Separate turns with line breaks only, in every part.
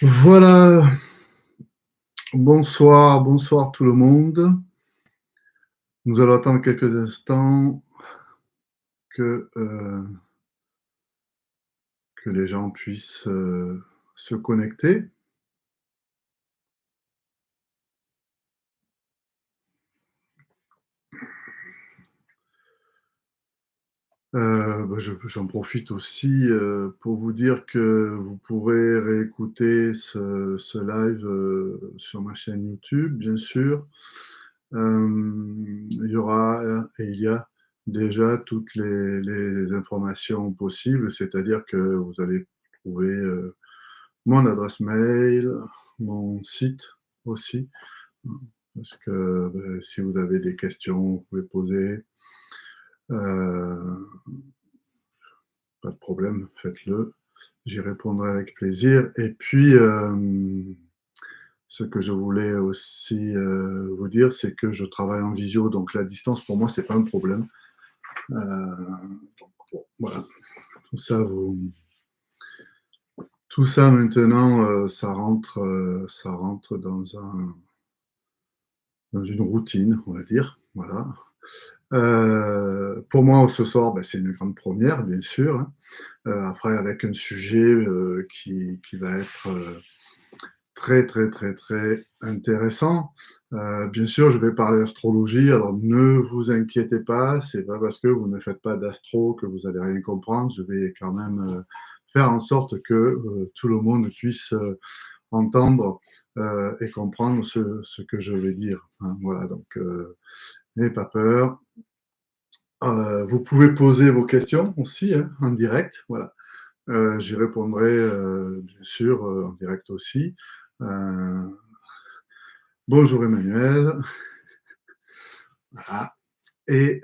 Voilà, bonsoir, bonsoir tout le monde. Nous allons attendre quelques instants que les gens puissent, se connecter. J'en profite aussi, pour vous dire que vous pourrez réécouter ce live, sur ma chaîne YouTube, bien sûr. Il y aura, et il y a déjà toutes les informations possibles, c'est-à-dire que vous allez trouver, mon adresse mail, mon site aussi, parce que, si vous avez des questions, vous pouvez poser, heu, pas de problème, faites-le. J'y répondrai avec plaisir et puis, ce que je voulais aussi, vous dire, c'est que je travaille en visio, donc la distance pour moi, c'est pas un problème. Donc bon, voilà, tout ça vous tout ça maintenant, ça rentre dans une routine, on va dire, voilà. Pour moi, ce soir, c'est une grande première, bien sûr, hein. Après avec un sujet, qui va être, très, très, très, très intéressant. Bien sûr, je vais parler astrologie, alors ne vous inquiétez pas, c'est pas parce que vous ne faites pas d'astro que vous allez rien comprendre. Je vais quand même, faire en sorte que, tout le monde puisse, entendre, et comprendre ce que je vais dire, hein. Voilà, donc n'ayez pas peur. Vous pouvez poser vos questions aussi, hein, en direct, voilà. J'y répondrai, bien sûr, en direct aussi. Heu, Bonjour Emmanuel. Voilà et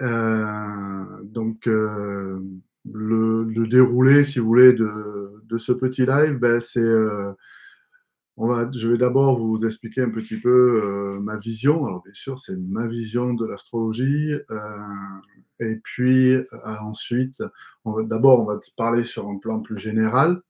donc le déroulé, si vous voulez, de ce petit live, c'est, je vais d'abord vous expliquer un petit peu, ma vision. Alors bien sûr, c'est ma vision de l'astrologie, et puis, ensuite, on va parler sur un plan plus général.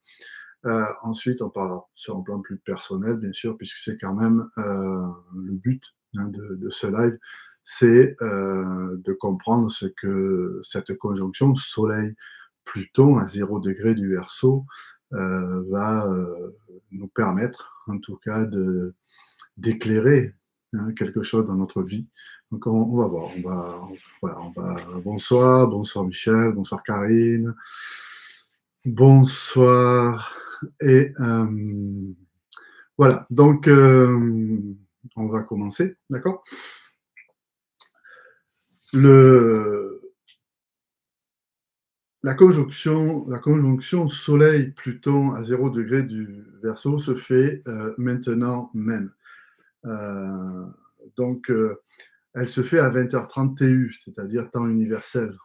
Ensuite, on parlera sur un plan plus personnel, bien sûr, puisque c'est quand même, le but, hein, de ce live, c'est, de comprendre ce que cette conjonction Soleil-Pluton à 0° du Verseau, va, nous permettre, en tout cas, d'éclairer, hein, quelque chose dans notre vie. Donc on va voir, voilà, on va bonsoir, bonsoir Michel, bonsoir Karine, bonsoir et voilà, donc on va commencer, d'accord? Le la conjonction Soleil-Pluton à 0° du Verseau se fait, maintenant même. Heu, donc elle se fait à 20h30 TU, c'est-à-dire temps universel.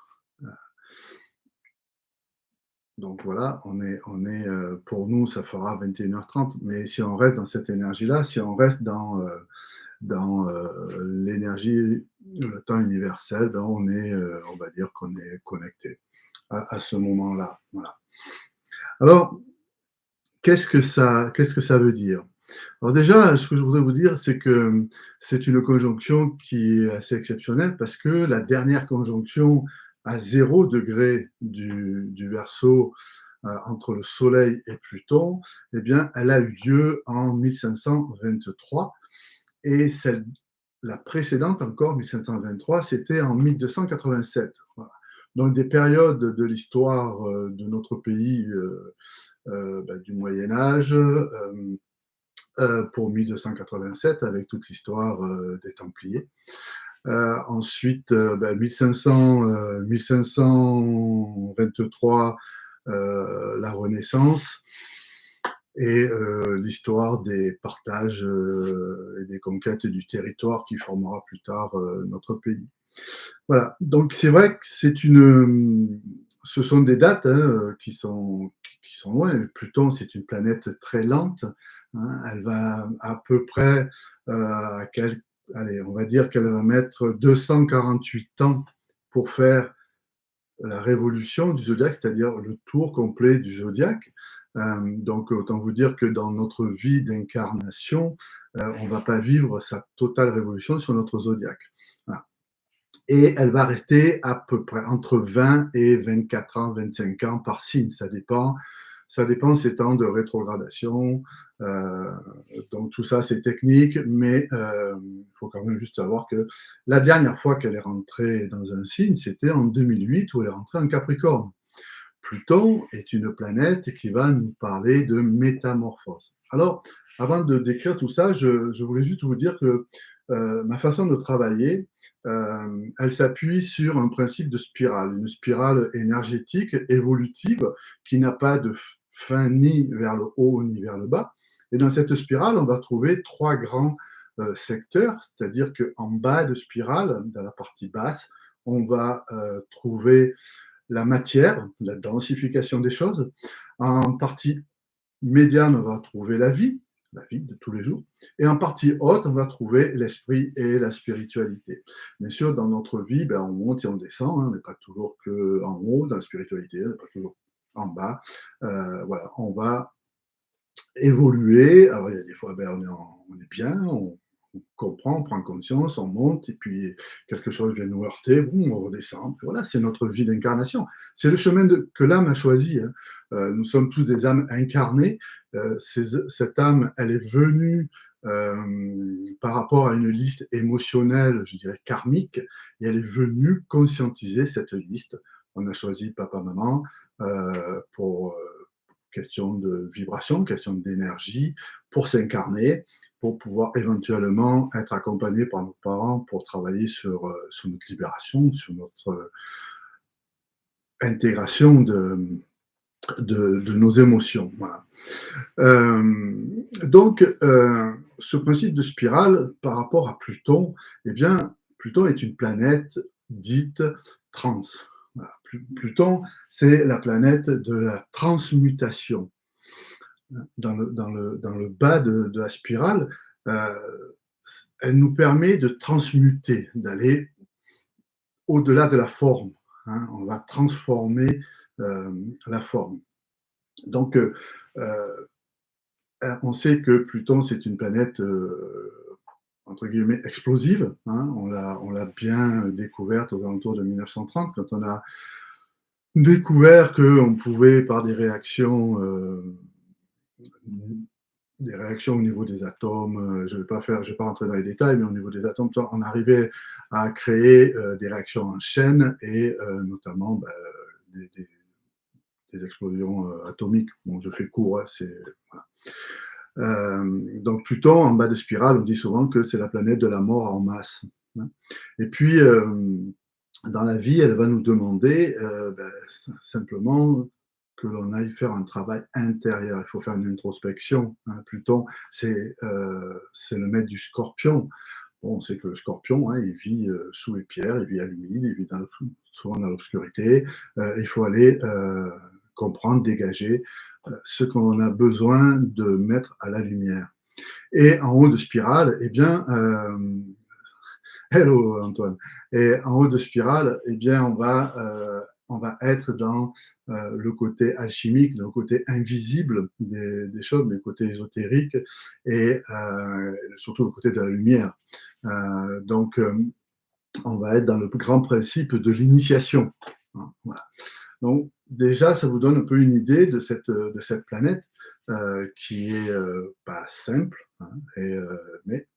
Donc voilà, pour nous, ça fera 21h30, mais si on reste dans cette énergie-là, si on reste dans l'énergie, le temps universel, on va dire qu'on est connecté à ce moment-là. Voilà. Alors, qu'est-ce que ça veut dire? Alors déjà, ce que je voudrais vous dire, c'est que c'est une conjonction qui est assez exceptionnelle parce que la dernière conjonction à 0° du Verseau, entre le Soleil et Pluton, eh bien, elle a eu lieu en 1523 et la précédente encore, 1523, c'était en 1287. Voilà. Donc des périodes de l'histoire, de notre pays, du Moyen Âge, pour 1287 avec toute l'histoire, des Templiers. Ensuite, 1523, la Renaissance et l'histoire des partages, et des conquêtes du territoire qui formera plus tard, notre pays. Voilà, donc c'est vrai que ce sont des dates, hein, qui sont loin. Pluton, c'est une planète très lente, hein. Elle va à peu près, à quel allez, on va dire qu'elle va mettre 248 ans pour faire la révolution du zodiaque, c'est-à-dire le tour complet du zodiaque. Donc autant vous dire que dans notre vie d'incarnation, on ne va pas vivre sa totale révolution sur notre zodiaque. Voilà. Et elle va rester à peu près entre 20 et 24 ans, 25 ans par signe. Ça dépend ces temps de rétrogradation. Euh, donc tout ça, c'est technique, mais il faut quand même juste savoir que la dernière fois qu'elle est rentrée dans un signe, c'était en 2008 où elle est rentrée en Capricorne. Pluton est une planète qui va nous parler de métamorphose. Alors, avant de décrire tout ça, je voulais juste vous dire que ma façon de travailler, elle s'appuie sur un principe de spirale, une spirale énergétique, évolutive, qui n'a pas de fin ni vers le haut ni vers le bas. Et dans cette spirale, on va trouver trois grands secteurs, c'est-à-dire qu'en bas de spirale, dans la partie basse, on va trouver la matière, la densification des choses. En partie médiane, on va trouver la vie de tous les jours. Et en partie haute, on va trouver l'esprit et la spiritualité. Bien sûr, dans notre vie, ben, on monte et on descend. Hein, on n'est pas toujours que en haut dans la spiritualité, on n'est pas toujours en bas. Voilà, on va évoluer. Alors, il y a des fois, ben, on est bien, on comprend, on prend conscience, on monte, et puis quelque chose vient nous heurter, boum, on redescend. Puis voilà, c'est notre vie d'incarnation. C'est le chemin que l'âme a choisi. Hein. Nous sommes tous des âmes incarnées. Cette âme, elle est venue par rapport à une liste émotionnelle, je dirais karmique, et elle est venue conscientiser cette liste. On a choisi papa, maman pour question de vibration, question d'énergie, pour s'incarner, pour pouvoir éventuellement être accompagné par nos parents pour travailler sur notre libération, sur notre intégration de nos émotions. Voilà. Donc, ce principe de spirale par rapport à Pluton, eh bien, Pluton est une planète dite trans. Voilà. Pluton, c'est la planète de la transmutation. Dans le bas de la spirale, euh, elle nous permet de transmuter, d'aller au-delà de la forme. Hein. On va transformer la forme. Donc, on sait que Pluton, c'est une planète entre guillemets explosive. Hein. On l'a bien découverte aux alentours de 1930, quand on a découvert qu'on pouvait, par des réactions au niveau des atomes, je vais pas rentrer dans les détails, mais au niveau des atomes, on arrivait à créer des réactions en chaîne et notamment des explosions atomiques. Bon, je fais court, hein, voilà. Donc Pluton, en bas de spirale, on dit souvent que c'est la planète de la mort en masse. Hein. Et puis, dans la vie, elle va nous demander simplement que l'on aille faire un travail intérieur. Il faut faire une introspection. Hein. Pluton, c'est le maître du scorpion. Bon, on sait que le scorpion, hein, il vit sous les pierres, il vit à l'humide, il vit souvent dans l'obscurité. Il faut aller comprendre, dégager ce qu'on a besoin de mettre à la lumière. Et en haut de spirale, eh bien, hello Antoine. Et en haut de spirale, eh bien, on va être dans le côté alchimique, le côté invisible des choses, le côté ésotérique et surtout le côté de la lumière. Donc, on va être dans le grand principe de l'initiation. Voilà. Donc, déjà, ça vous donne un peu une idée de cette planète qui est pas simple, hein, mais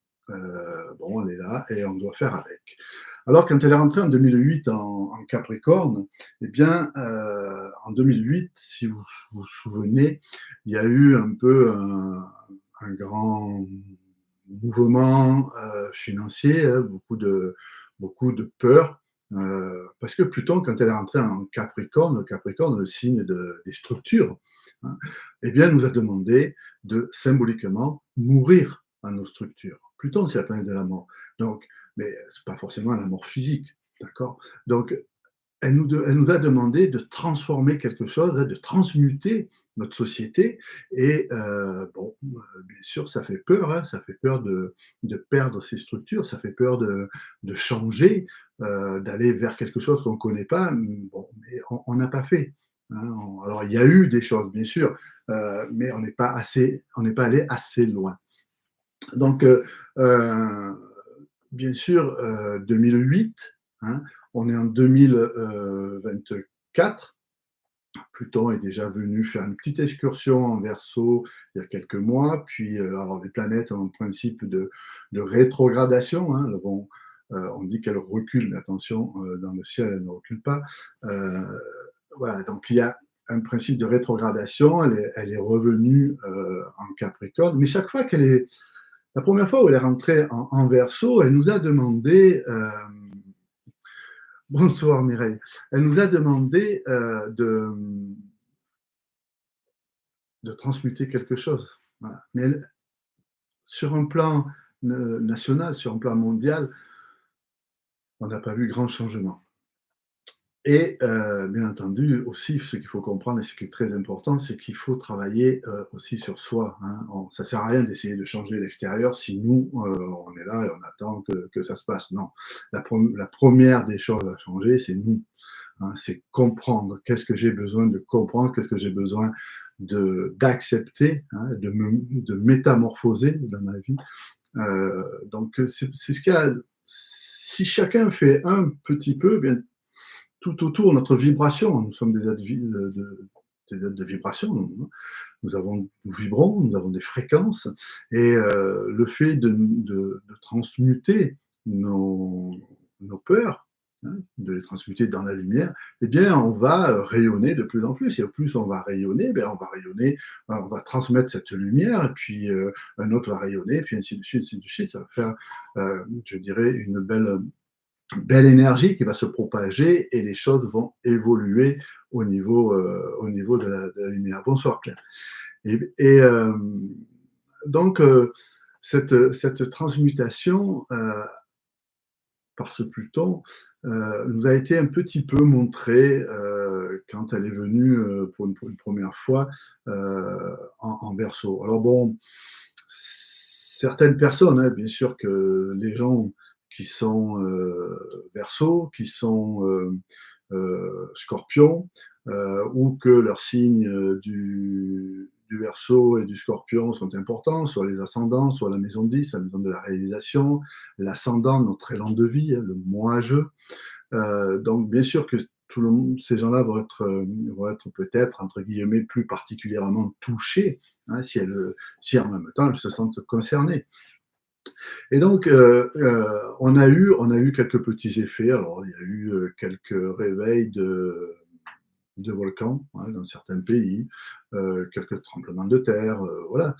bon, elle est là et on doit faire avec. Alors, quand elle est rentrée en 2008 en Capricorne, eh bien, en 2008, si vous vous souvenez, il y a eu un peu un grand mouvement financier, hein, beaucoup de peur. Parce que Pluton, quand elle est rentrée en Capricorne, le signe des structures, hein, eh bien, nous a demandé de symboliquement mourir à nos structures. Pluton, c'est la planète de la mort. Donc, mais c'est pas forcément la mort physique, d'accord. Donc, elle nous a demandé de transformer quelque chose, hein, de transmuter notre société. Et bon, bien sûr, ça fait peur, hein, ça fait peur de perdre ces structures, ça fait peur de changer, d'aller vers quelque chose qu'on ne connaît pas. Bon, mais on n'a pas fait. hein. Alors il y a eu des choses bien sûr, mais on n'est pas allé assez loin. Donc bien sûr, 2008, hein, on est en 2024. Pluton est déjà venu faire une petite excursion en Verseau il y a quelques mois. Puis, alors les planètes ont un principe de rétrogradation, hein. Elles vont, on dit qu'elles reculent, mais attention, dans le ciel, elles ne reculent pas. Heu, voilà, donc il y a un principe de rétrogradation. Elle est revenue en Capricorne, mais chaque fois qu'elle est, la première fois où elle est rentrée en Verseau, elle nous a demandé, bonsoir Mireille, elle nous a demandé de transmuter quelque chose. Voilà. Mais elle, sur un plan national, sur un plan mondial, on n'a pas vu grand changement. Et bien entendu, aussi, ce qu'il faut comprendre et ce qui est très important, c'est qu'il faut travailler aussi sur soi, hein. Ça ne sert à rien d'essayer de changer l'extérieur si nous, on est là et on attend que ça se passe. Non, la première des choses à changer, c'est nous, hein. C'est comprendre qu'est-ce que j'ai besoin de comprendre, qu'est-ce que j'ai besoin d'accepter, hein, de métamorphoser dans ma vie. Donc c'est ce qu'il y a. Si chacun fait un petit peu, bien tout autour, notre vibration, nous sommes des êtres, des êtres de vibration, nous vibrons, nous avons des fréquences, et le fait de transmuter nos, nos peurs, hein, de les transmuter dans la lumière, eh bien, on va rayonner de plus en plus. Et au plus on va rayonner, ben, on va rayonner, on va transmettre cette lumière, et puis un autre va rayonner, puis ainsi de suite, ainsi de suite. Ça va faire, je dirais, une belle énergie qui va se propager et les choses vont évoluer au niveau de la lumière. Bonsoir Claire. Et donc, cette transmutation par ce Pluton nous a été un petit peu montrée quand elle est venue pour une première fois en Verseau. Alors bon, certaines personnes, hein, bien sûr que les gens qui sont Verseau, qui sont Scorpion, ou que leurs signes du Verseau et du Scorpion sont importants, soit les ascendants, soit la maison 10, la maison de la réalisation, l'ascendant, notre élan de vie, hein, le moi-je. Donc, bien sûr que tout le monde, ces gens-là vont être peut-être, entre guillemets, plus particulièrement touchés, hein, si en même temps elles se sentent concernées. Et donc, on a eu quelques petits effets. Alors, il y a eu quelques réveils de volcans, hein, dans certains pays, quelques tremblements de terre, voilà.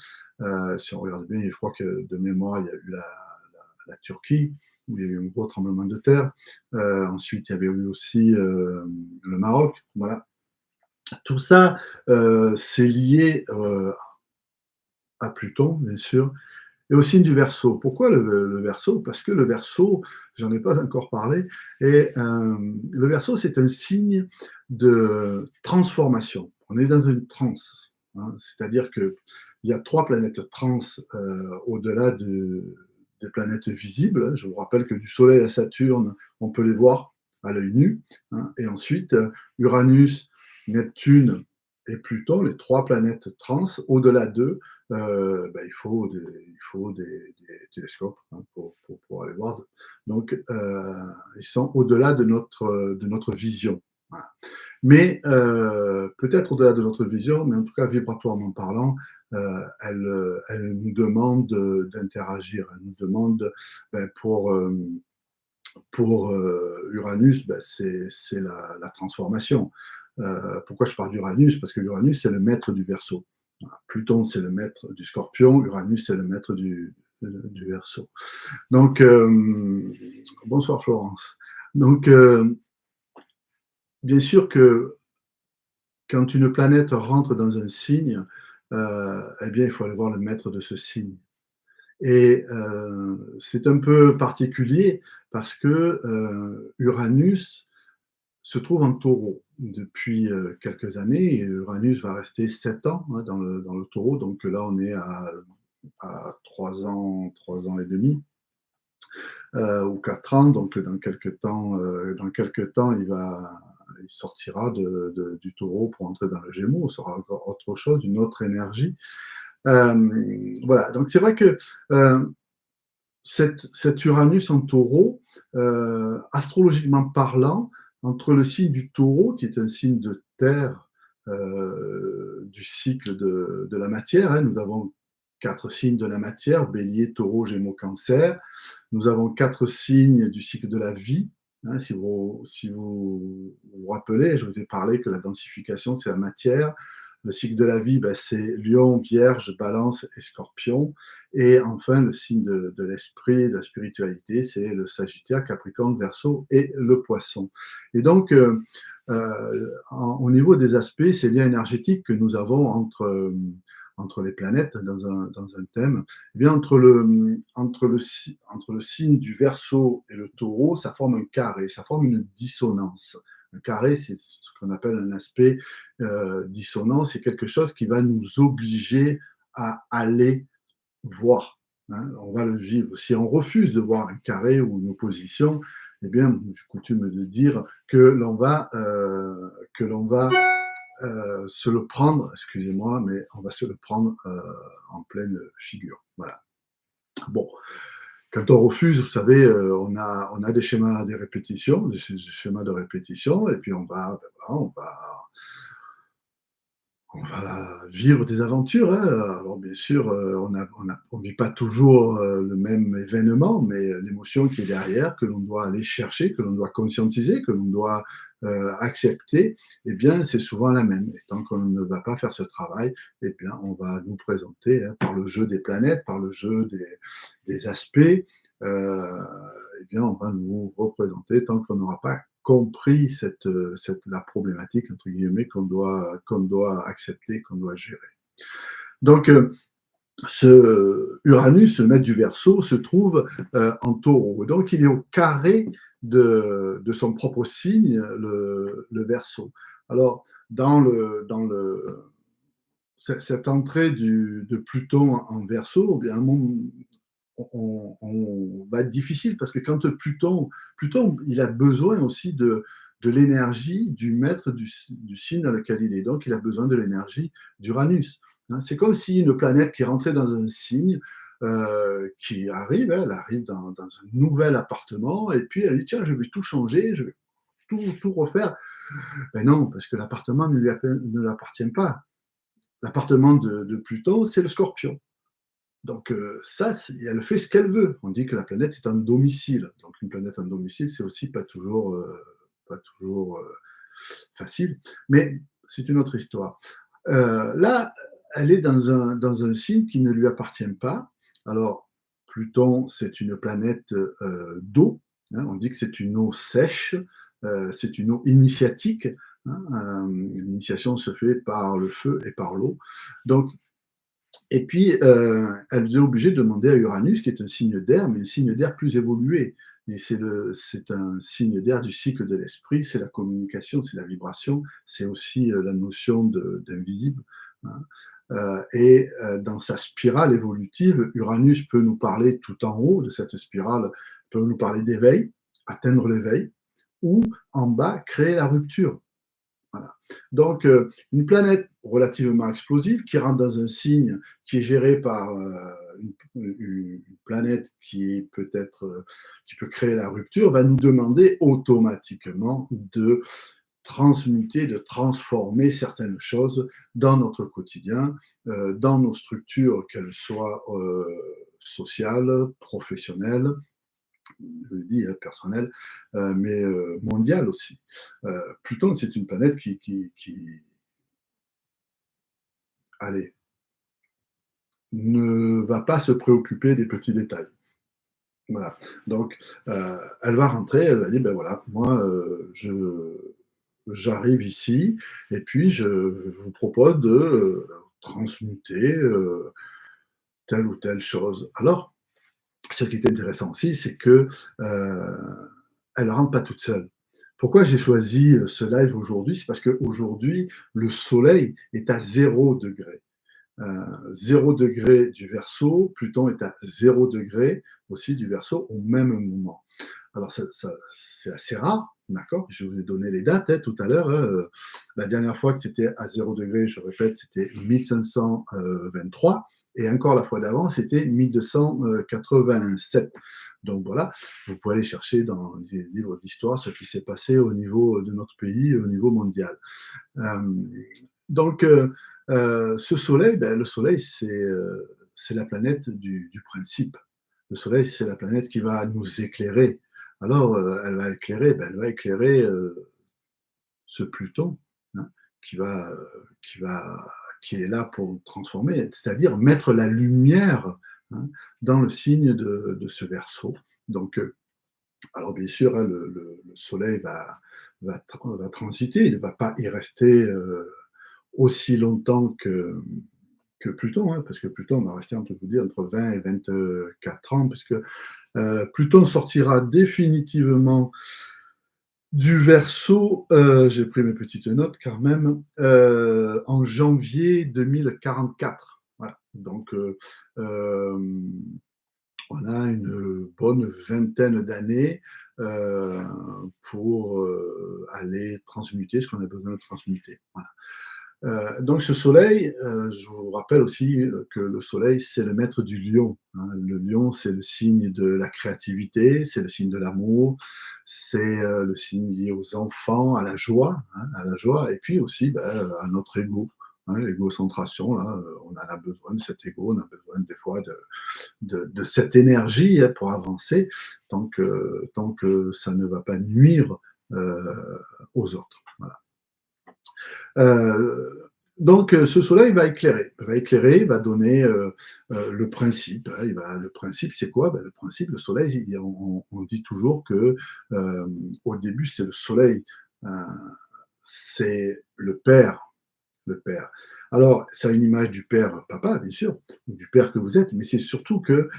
Si on regarde bien, je crois que de mémoire, il y a eu la Turquie, où il y a eu un gros tremblement de terre. Ensuite, il y avait eu aussi le Maroc, voilà. Tout ça, c'est lié à Pluton, bien sûr, et au signe du Verseau. Pourquoi le Verseau? Parce que le Verseau, j'en ai pas encore parlé, et le Verseau, c'est un signe de transformation. On est dans une transe, hein, c'est-à-dire qu'il y a 3 planètes trans au-delà des planètes visibles. Je vous rappelle que du Soleil à Saturne, on peut les voir à l'œil nu, hein, et ensuite Uranus, Neptune et Pluton, les 3 planètes trans. Au-delà d'eux, ben, il faut des télescopes, hein, pour aller voir. Donc, ils sont au-delà de notre vision. Voilà. Mais peut-être au-delà de notre vision, mais en tout cas vibratoirement parlant, elle nous demande d'interagir. Elle nous demande, ben, pour Uranus, ben, c'est la transformation. Pourquoi je parle d'Uranus? Parce que l'Uranus, c'est le maître du Verseau. Pluton, c'est le maître du Scorpion. Uranus, c'est le maître du Verseau. Donc, bonsoir Florence. Donc, bien sûr que quand une planète rentre dans un signe, eh bien, il faut aller voir le maître de ce signe. Et c'est un peu particulier parce que Uranus se trouve en taureau depuis quelques années. Et Uranus va rester 7 ans, hein, dans le taureau. Donc là, on est à 3 ans et demi, ou 4 ans. Donc dans quelques temps, il va. il sortira du Taureau pour entrer dans le Gémeaux, ce sera encore autre chose, une autre énergie. Voilà, donc c'est vrai que cet Uranus en Taureau, astrologiquement parlant, entre le signe du Taureau, qui est un signe de terre, du cycle de la matière, hein, nous avons 4 signes de la matière, Bélier, Taureau, Gémeaux, Cancer. Nous avons 4 signes du cycle de la vie. Hein, si vous rappelez, je vous ai parlé que la densification, c'est la matière. Le cycle de la vie, ben, c'est Lion, Vierge, Balance et Scorpion. Et enfin, le signe de l'esprit, de la spiritualité, c'est le Sagittaire, Capricorne, Verseau et le Poisson. Et donc, au niveau des aspects, ces liens énergétiques que nous avons entre les planètes dans un thème, eh bien entre le signe du Verseau et le Taureau, ça forme un carré, ça forme une dissonance. Un carré, c'est ce qu'on appelle un aspect dissonant, c'est quelque chose qui va nous obliger à aller voir. Hein, on va le vivre. Si on refuse de voir un carré ou une opposition, eh bien, j'ai coutume de dire que l'on va se le prendre, excusez-moi, mais on va se le prendre en pleine figure. Voilà. Bon, quand on refuse, vous savez, on a des schémas de répétition, des schémas de répétition, et puis ben voilà, on va vivre des aventures, hein. Alors bien sûr, on vit pas toujours le même événement, mais l'émotion qui est derrière, que l'on doit aller chercher, que l'on doit conscientiser, que l'on doit accepter, eh bien, c'est souvent la même. Et tant qu'on ne va pas faire ce travail, eh bien, on va nous présenter, hein, par le jeu des planètes, par le jeu des aspects, eh bien, on va nous représenter tant qu'on n'aura pas compris la problématique, entre guillemets, qu'on doit accepter, qu'on doit gérer. Donc, ce Uranus, le maître du Verseau, se trouve en Taureau. Donc, il est au carré de son propre signe, le Verseau. Alors, cette entrée de Pluton en Verseau, eh bien, on va être difficile parce que quand Pluton, il a besoin aussi de l'énergie du maître du signe dans lequel il est. Donc, il a besoin de l'énergie d'Uranus. Hein. C'est comme si une planète qui rentrait dans un signe, qui arrive, hein, elle arrive dans un nouvel appartement et puis elle dit tiens, je vais tout changer, je vais tout refaire. Ben non, parce que l'appartement ne lui appartient pas. L'appartement de Pluton, c'est le Scorpion. Donc ça, elle fait ce qu'elle veut. On dit que la planète est un domicile. Donc une planète en domicile, c'est aussi pas toujours facile, mais c'est une autre histoire. Là, elle est dans un signe qui ne lui appartient pas. Alors, Pluton, c'est une planète d'eau. Hein, on dit que c'est une eau sèche, c'est une eau initiatique. Hein, l'initiation se fait par le feu et par l'eau. Donc, et puis, elle est obligée de demander à Uranus, qui est un signe d'air, mais un signe d'air plus évolué. Et c'est un signe d'air du cycle de l'esprit, c'est la communication, c'est la vibration, c'est aussi la notion d'invisible. Hein. Dans sa spirale évolutive, Uranus peut nous parler tout en haut de cette spirale, peut nous parler d'éveil, atteindre l'éveil, ou en bas, créer la rupture. Voilà. Donc, une planète relativement explosive qui rentre dans un signe qui est géré par une planète qui peut créer la rupture, va nous demander automatiquement de transmuter, de transformer certaines choses dans notre quotidien, dans nos structures, qu'elles soient sociales, professionnelles, je le dis, personnel, mais mondial aussi. Pluton, c'est une planète allez, ne va pas se préoccuper des petits détails. Voilà. Donc, elle va rentrer, elle va dire, ben voilà, moi, j'arrive ici, et puis je vous propose de transmuter telle ou telle chose. Alors, ce qui est intéressant aussi, c'est que elle ne rentre pas toute seule. Pourquoi j'ai choisi ce live aujourd'hui? C'est parce qu'aujourd'hui, le soleil est à 0 degré. 0 degré du Verseau, Pluton est à 0 degré aussi du Verseau au même moment. Alors c'est assez rare, d'accord? Je vous ai donné les dates, hein, tout à l'heure, hein, la dernière fois que c'était à 0°, je répète, c'était 1523 et encore la fois d'avant, c'était 1287. Donc voilà, vous pouvez aller chercher dans les livres d'histoire ce qui s'est passé au niveau de notre pays, au niveau mondial. Hem, donc ce soleil, le soleil, c'est la planète du principe. Le soleil, c'est la planète qui va nous éclairer. Alors, elle va éclairer, ce Pluton, hein, qui va, qui va qui est là pour transformer, c'est-à-dire mettre la lumière, hein, dans le signe de ce Verseau. Donc, alors bien sûr, hein, le soleil va transiter, il ne va pas y rester, aussi longtemps que Pluton, hein, parce que Pluton va rester, entre, je vous dire, entre 20 et 24 ans, puisque Pluton sortira définitivement du Verseau, j'ai pris mes petites notes quand même, en janvier 2044. Voilà, donc on a une bonne vingtaine d'années euh, pour aller transmuter ce qu'on a besoin de transmuter. Voilà. Donc ce soleil, je vous rappelle aussi que le soleil, c'est le maître du lion, hein. Le lion, c'est le signe de la créativité, c'est le signe de l'amour, c'est le signe lié aux enfants, à la joie, hein, à la joie, et puis aussi à notre ego. Hein, l'égocentration, là, on en a besoin de cet ego, on a besoin des fois de cette énergie, hein, pour avancer, tant que ça ne va pas nuire aux autres. Voilà. Donc, ce soleil va éclairer, il va donner le principe, hein. Le principe, c'est quoi? Le principe, le soleil, on dit toujours que au début, c'est le soleil, euh, c'est le père. Alors, ça a une image du père papa, bien sûr, ou du père que vous êtes, mais c'est surtout que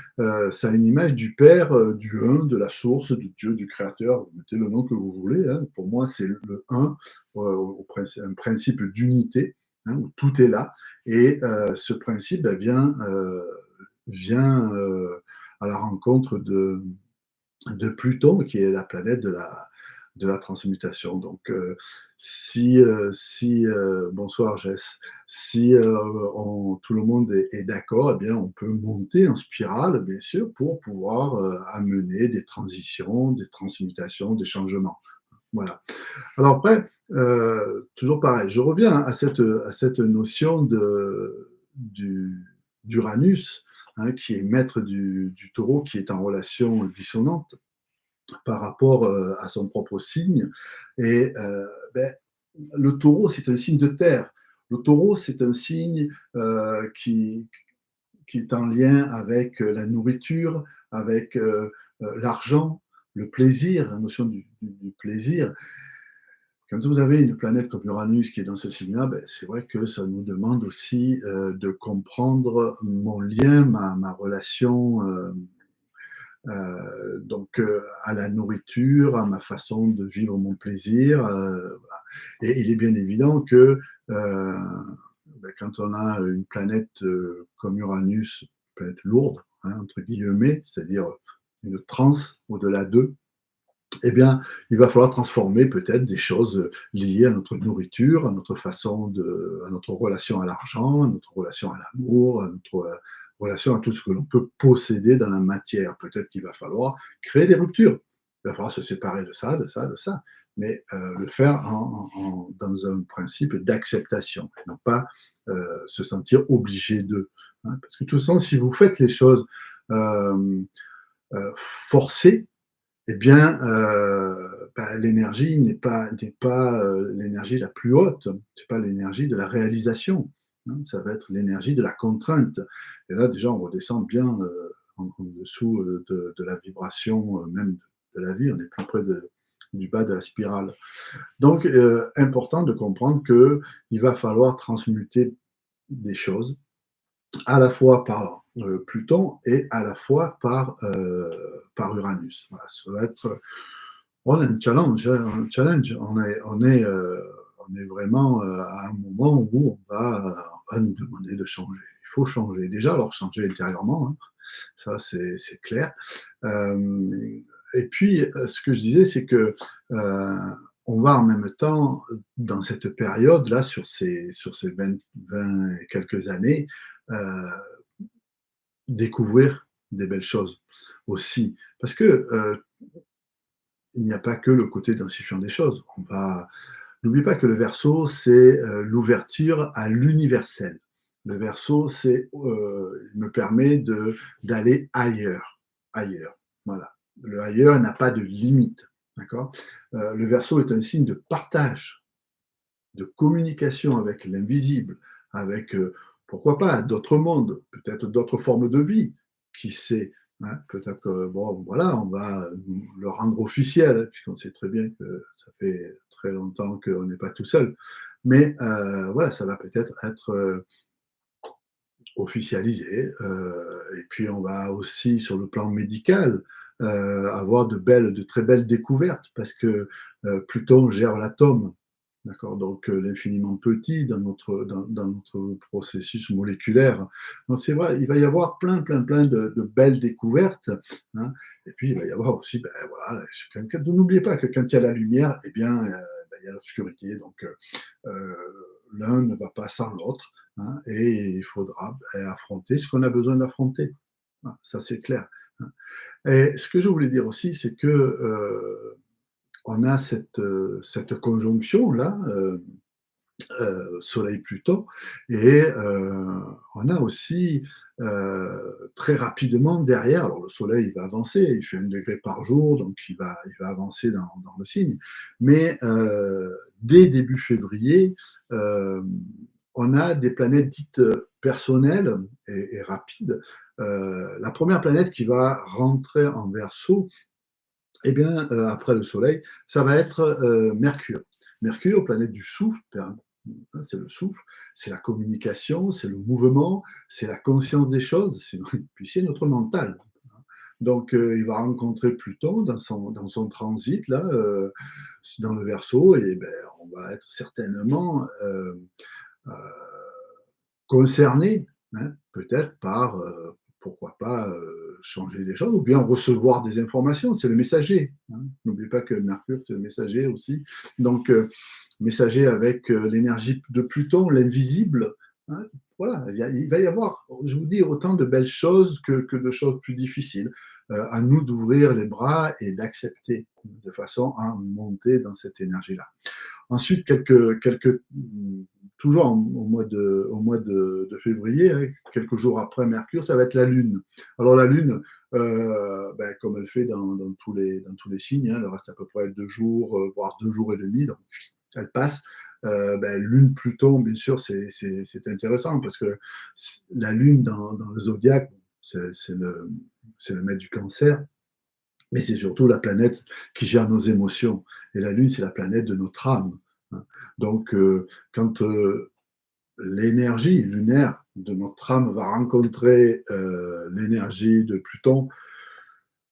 ça a une image du père, du un, de la source, du Dieu, du créateur. Vous mettez le nom que vous voulez, hein. Pour moi, c'est le un, un principe d'unité, hein, où tout est là. Et ce principe vient à la rencontre de Pluton, qui est la planète de la transmutation. Donc, bonsoir Jess, si tout le monde est d'accord, eh bien, on peut monter en spirale, bien sûr, pour pouvoir amener des transitions, des transmutations, des changements. Voilà. Alors après, toujours pareil, je reviens à cette notion d'Uranus, hein, qui est maître du taureau, qui est en relation dissonante par rapport à son propre signe. Et le taureau, c'est un signe de terre. Le taureau, c'est un signe qui est en lien avec la nourriture, avec l'argent, le plaisir, la notion du plaisir. Quand vous avez une planète comme Uranus qui est dans ce signe-là, c'est vrai que ça nous demande aussi de comprendre mon lien, ma relation à la nourriture, à ma façon de vivre mon plaisir. Voilà. Et il est bien évident que quand on a une planète comme Uranus, planète lourde, hein, entre guillemets, c'est-à-dire une transe au-delà d'eux, eh bien, il va falloir transformer peut-être des choses liées à notre nourriture, à notre relation à l'argent, à notre relation à l'amour, à notre relation à tout ce que l'on peut posséder dans la matière. Peut-être qu'il va falloir créer des ruptures. Il va falloir se séparer de ça, de ça, de ça, mais le faire dans un principe d'acceptation, et non pas se sentir obligé de. Hein, parce que de toute façon, si vous faites les choses euh, forcées, eh bien, l'énergie n'est pas l'énergie la plus haute, c'est pas l'énergie de la réalisation, hein, ça va être l'énergie de la contrainte. Et là, déjà, on redescend bien en dessous de la vibration même de la vie, on est plus près du bas de la spirale. Donc, important de comprendre qu'il va falloir transmuter des choses, à la fois par Pluton et à la fois par Uranus. Voilà, ça va être on a un challenge, hein, un challenge. On est vraiment à un moment où on va nous demander de changer. Il faut changer. Déjà, alors changer intérieurement, hein, ça c'est clair. Euh, et puis, ce que je disais, c'est que, heu, on va en même temps, dans cette période-là, sur ces 20 et quelques années, heu, découvrir des belles choses aussi. Parce que, il n'y a pas que le côté densifiant des choses. N'oublie pas que le Verseau, c'est, l'ouverture à l'universel. Le Verseau, il me permet d'aller ailleurs, ailleurs, voilà. Le ailleurs n'a pas de limite, d'accord? Le Verseau est un signe de partage, de communication avec l'invisible, avec, pourquoi pas, d'autres mondes, peut-être d'autres formes de vie, qui sait? Hein? Peut-être que, bon, voilà, on va le rendre officiel, hein, puisqu'on sait très bien que ça fait très longtemps qu'on n'est pas tout seul. Mais, voilà, ça va peut-être être, officialisé, et puis on va aussi, sur le plan médical, avoir de très belles découvertes parce que, Pluton gère l'atome. D'accord, donc l'infiniment petit dans notre processus moléculaire. Donc c'est vrai, il va y avoir plein, plein, plein de belles découvertes, hein, et puis il va y avoir aussi, ben voilà, n'oubliez pas que quand il y a la lumière, eh bien, il y a l'obscurité, donc l'un ne va pas sans l'autre, hein, et il faudra, affronter ce qu'on a besoin d'affronter. Voilà, ça c'est clair, hein. Et ce que je voulais dire aussi, c'est que, on a cette conjonction-là, Soleil-Pluton, et on a aussi, très rapidement derrière, alors le Soleil il va avancer, il fait 1 degré par jour, donc il va avancer dans le signe, mais dès début février, hem, on a des planètes dites, personnelles et rapides. La première planète qui va rentrer en Verseau, eh bien, après le Soleil, ça va être, Mercure. Mercure, planète du souffle, hein, c'est le souffle, c'est la communication, c'est le mouvement, c'est la conscience des choses, puis c'est notre mental. Donc, il va rencontrer Pluton dans son transit là, dans le Verseau, et ben, on va être certainement, heu, concerné, hein, peut-être par, pourquoi pas, changer des choses ou bien recevoir des informations. C'est le messager, hein. N'oublie pas que Mercure, c'est le messager aussi. Donc, messager avec, l'énergie de Pluton, l'invisible, hein. Voilà, il va y avoir, je vous dis, autant de belles choses que de choses plus difficiles. À nous d'ouvrir les bras et d'accepter, de façon à monter dans cette énergie-là. Ensuite, toujours au mois de février, hein, quelques jours après Mercure, ça va être la Lune. Alors la Lune, ben, comme elle fait dans tous les signes, hein, elle reste à peu près 2 jours, voire 2 jours et demi, donc elle passe. Ben, Lune, Pluton, bien sûr, c'est intéressant parce que la Lune dans le zodiaque, c'est le maître du Cancer, mais c'est surtout la planète qui gère nos émotions. Et la Lune, c'est la planète de notre âme, hein. Donc, quand l'énergie lunaire de notre âme va rencontrer l'énergie de Pluton,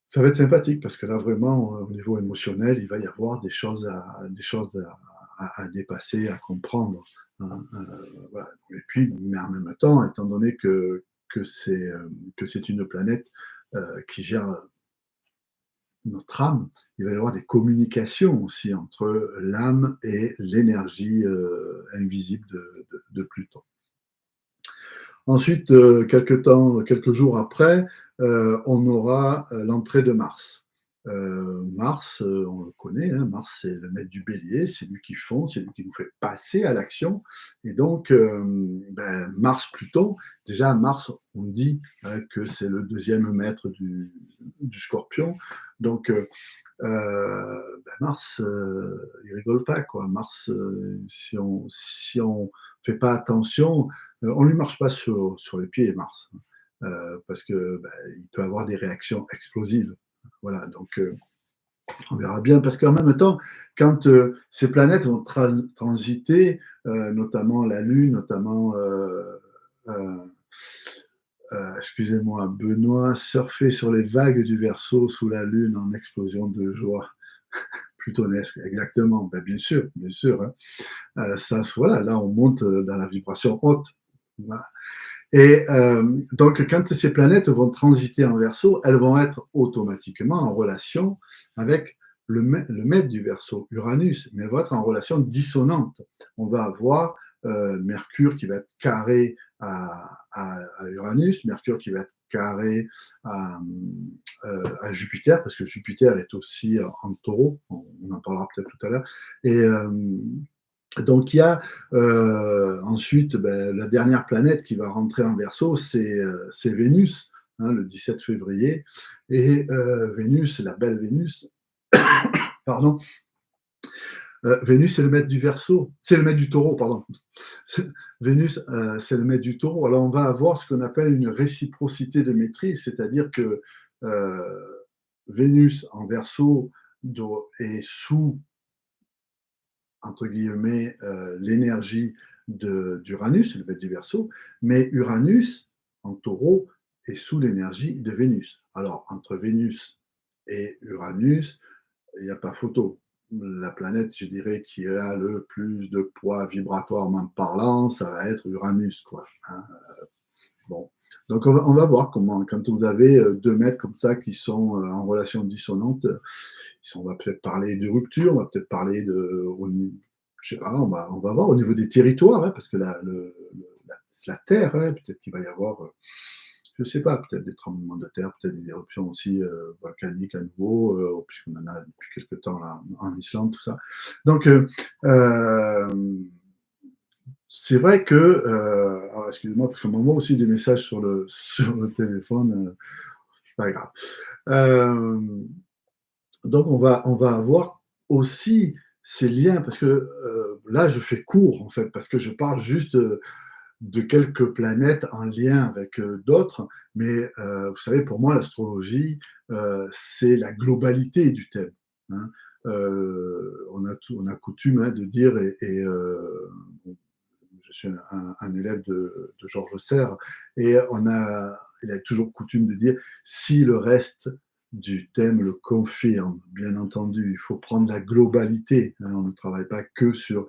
ça va être sympathique parce que là, vraiment, au niveau émotionnel, il va y avoir des choses à dépasser, à comprendre, hein, voilà. Et puis, mais en même temps, étant donné que c'est une planète qui gère notre âme, il va y avoir des communications aussi entre l'âme et l'énergie invisible de Pluton. Ensuite, quelques jours après, on aura l'entrée de Mars. Mars, on le connaît, hein, Mars, c'est le maître du bélier, c'est lui qui fonce, c'est lui qui nous fait passer à l'action. Et donc, ben, Mars-Pluton, déjà Mars, on dit que c'est le deuxième maître du Scorpion. Donc, bah, Mars, il rigole pas quoi. Mars, si on fait pas attention, on lui marche pas sur les pieds Mars, hein, parce que, bah, il peut avoir des réactions explosives. Voilà, donc on verra bien parce qu'en même temps, quand, ces planètes vont transiter, notamment la Lune, notamment, heu excusez-moi, Benoît surfait sur les vagues du Verseau sous la Lune en explosion de joie. Plutonesque, exactement. Ben, bien sûr, hein. Ça, voilà, là, on monte dans la vibration haute. Voilà. Et donc, quand ces planètes vont transiter en Verseau, elles vont être automatiquement en relation avec le maître du Verseau, Uranus, mais elles vont être en relation dissonante. On va avoir Mercure qui va être carré à Uranus, Mercure qui va être carré à Jupiter, parce que Jupiter est aussi en taureau, on en parlera peut-être tout à l'heure, et donc il y a ensuite la dernière planète qui va rentrer en Verseau, c'est Vénus, hein, le 17 février. Et Vénus, la belle Vénus, pardon, Vénus c'est le maître du Verseau, c'est le maître du Taureau, pardon. Vénus, c'est le maître du Taureau. Alors on va avoir ce qu'on appelle une réciprocité de maîtrise, c'est-à-dire que euh, Vénus en Verseau est sous entre guillemets, l'énergie d'Uranus, le maître du Verseau, mais Uranus, en taureau, est sous l'énergie de Vénus. Alors, entre Vénus et Uranus, il n'y a pas photo. La planète, je dirais, qui a le plus de poids vibratoirement parlant, ça va être Uranus, quoi. Hein. Bon. Donc, on va voir comment, quand vous avez deux maîtres comme ça qui sont en relation dissonante, on va peut-être parler de rupture, on va peut-être parler de, je sais pas, on va voir au niveau des territoires, hein, parce que la Terre, hein, peut-être qu'il va y avoir, je sais pas, peut-être des tremblements de terre, peut-être des éruptions aussi volcaniques à nouveau, puisqu'on en a depuis quelques temps là en Islande, tout ça. Donc, c'est vrai que, alors excusez-moi, parce qu'on m'envoie aussi des messages sur le téléphone, c'est pas grave. Euh, donc on va avoir aussi ces liens, parce que là je fais court en fait, parce que je parle juste de quelques planètes en lien avec d'autres, mais vous savez, pour moi l'astrologie, c'est la globalité du thème. Hein. On a coutume hein, de dire, je suis un élève de Georges Serre, et il a toujours coutume de dire, si le reste du thème le confirme, bien entendu, il faut prendre la globalité. Hein, on ne travaille pas que sur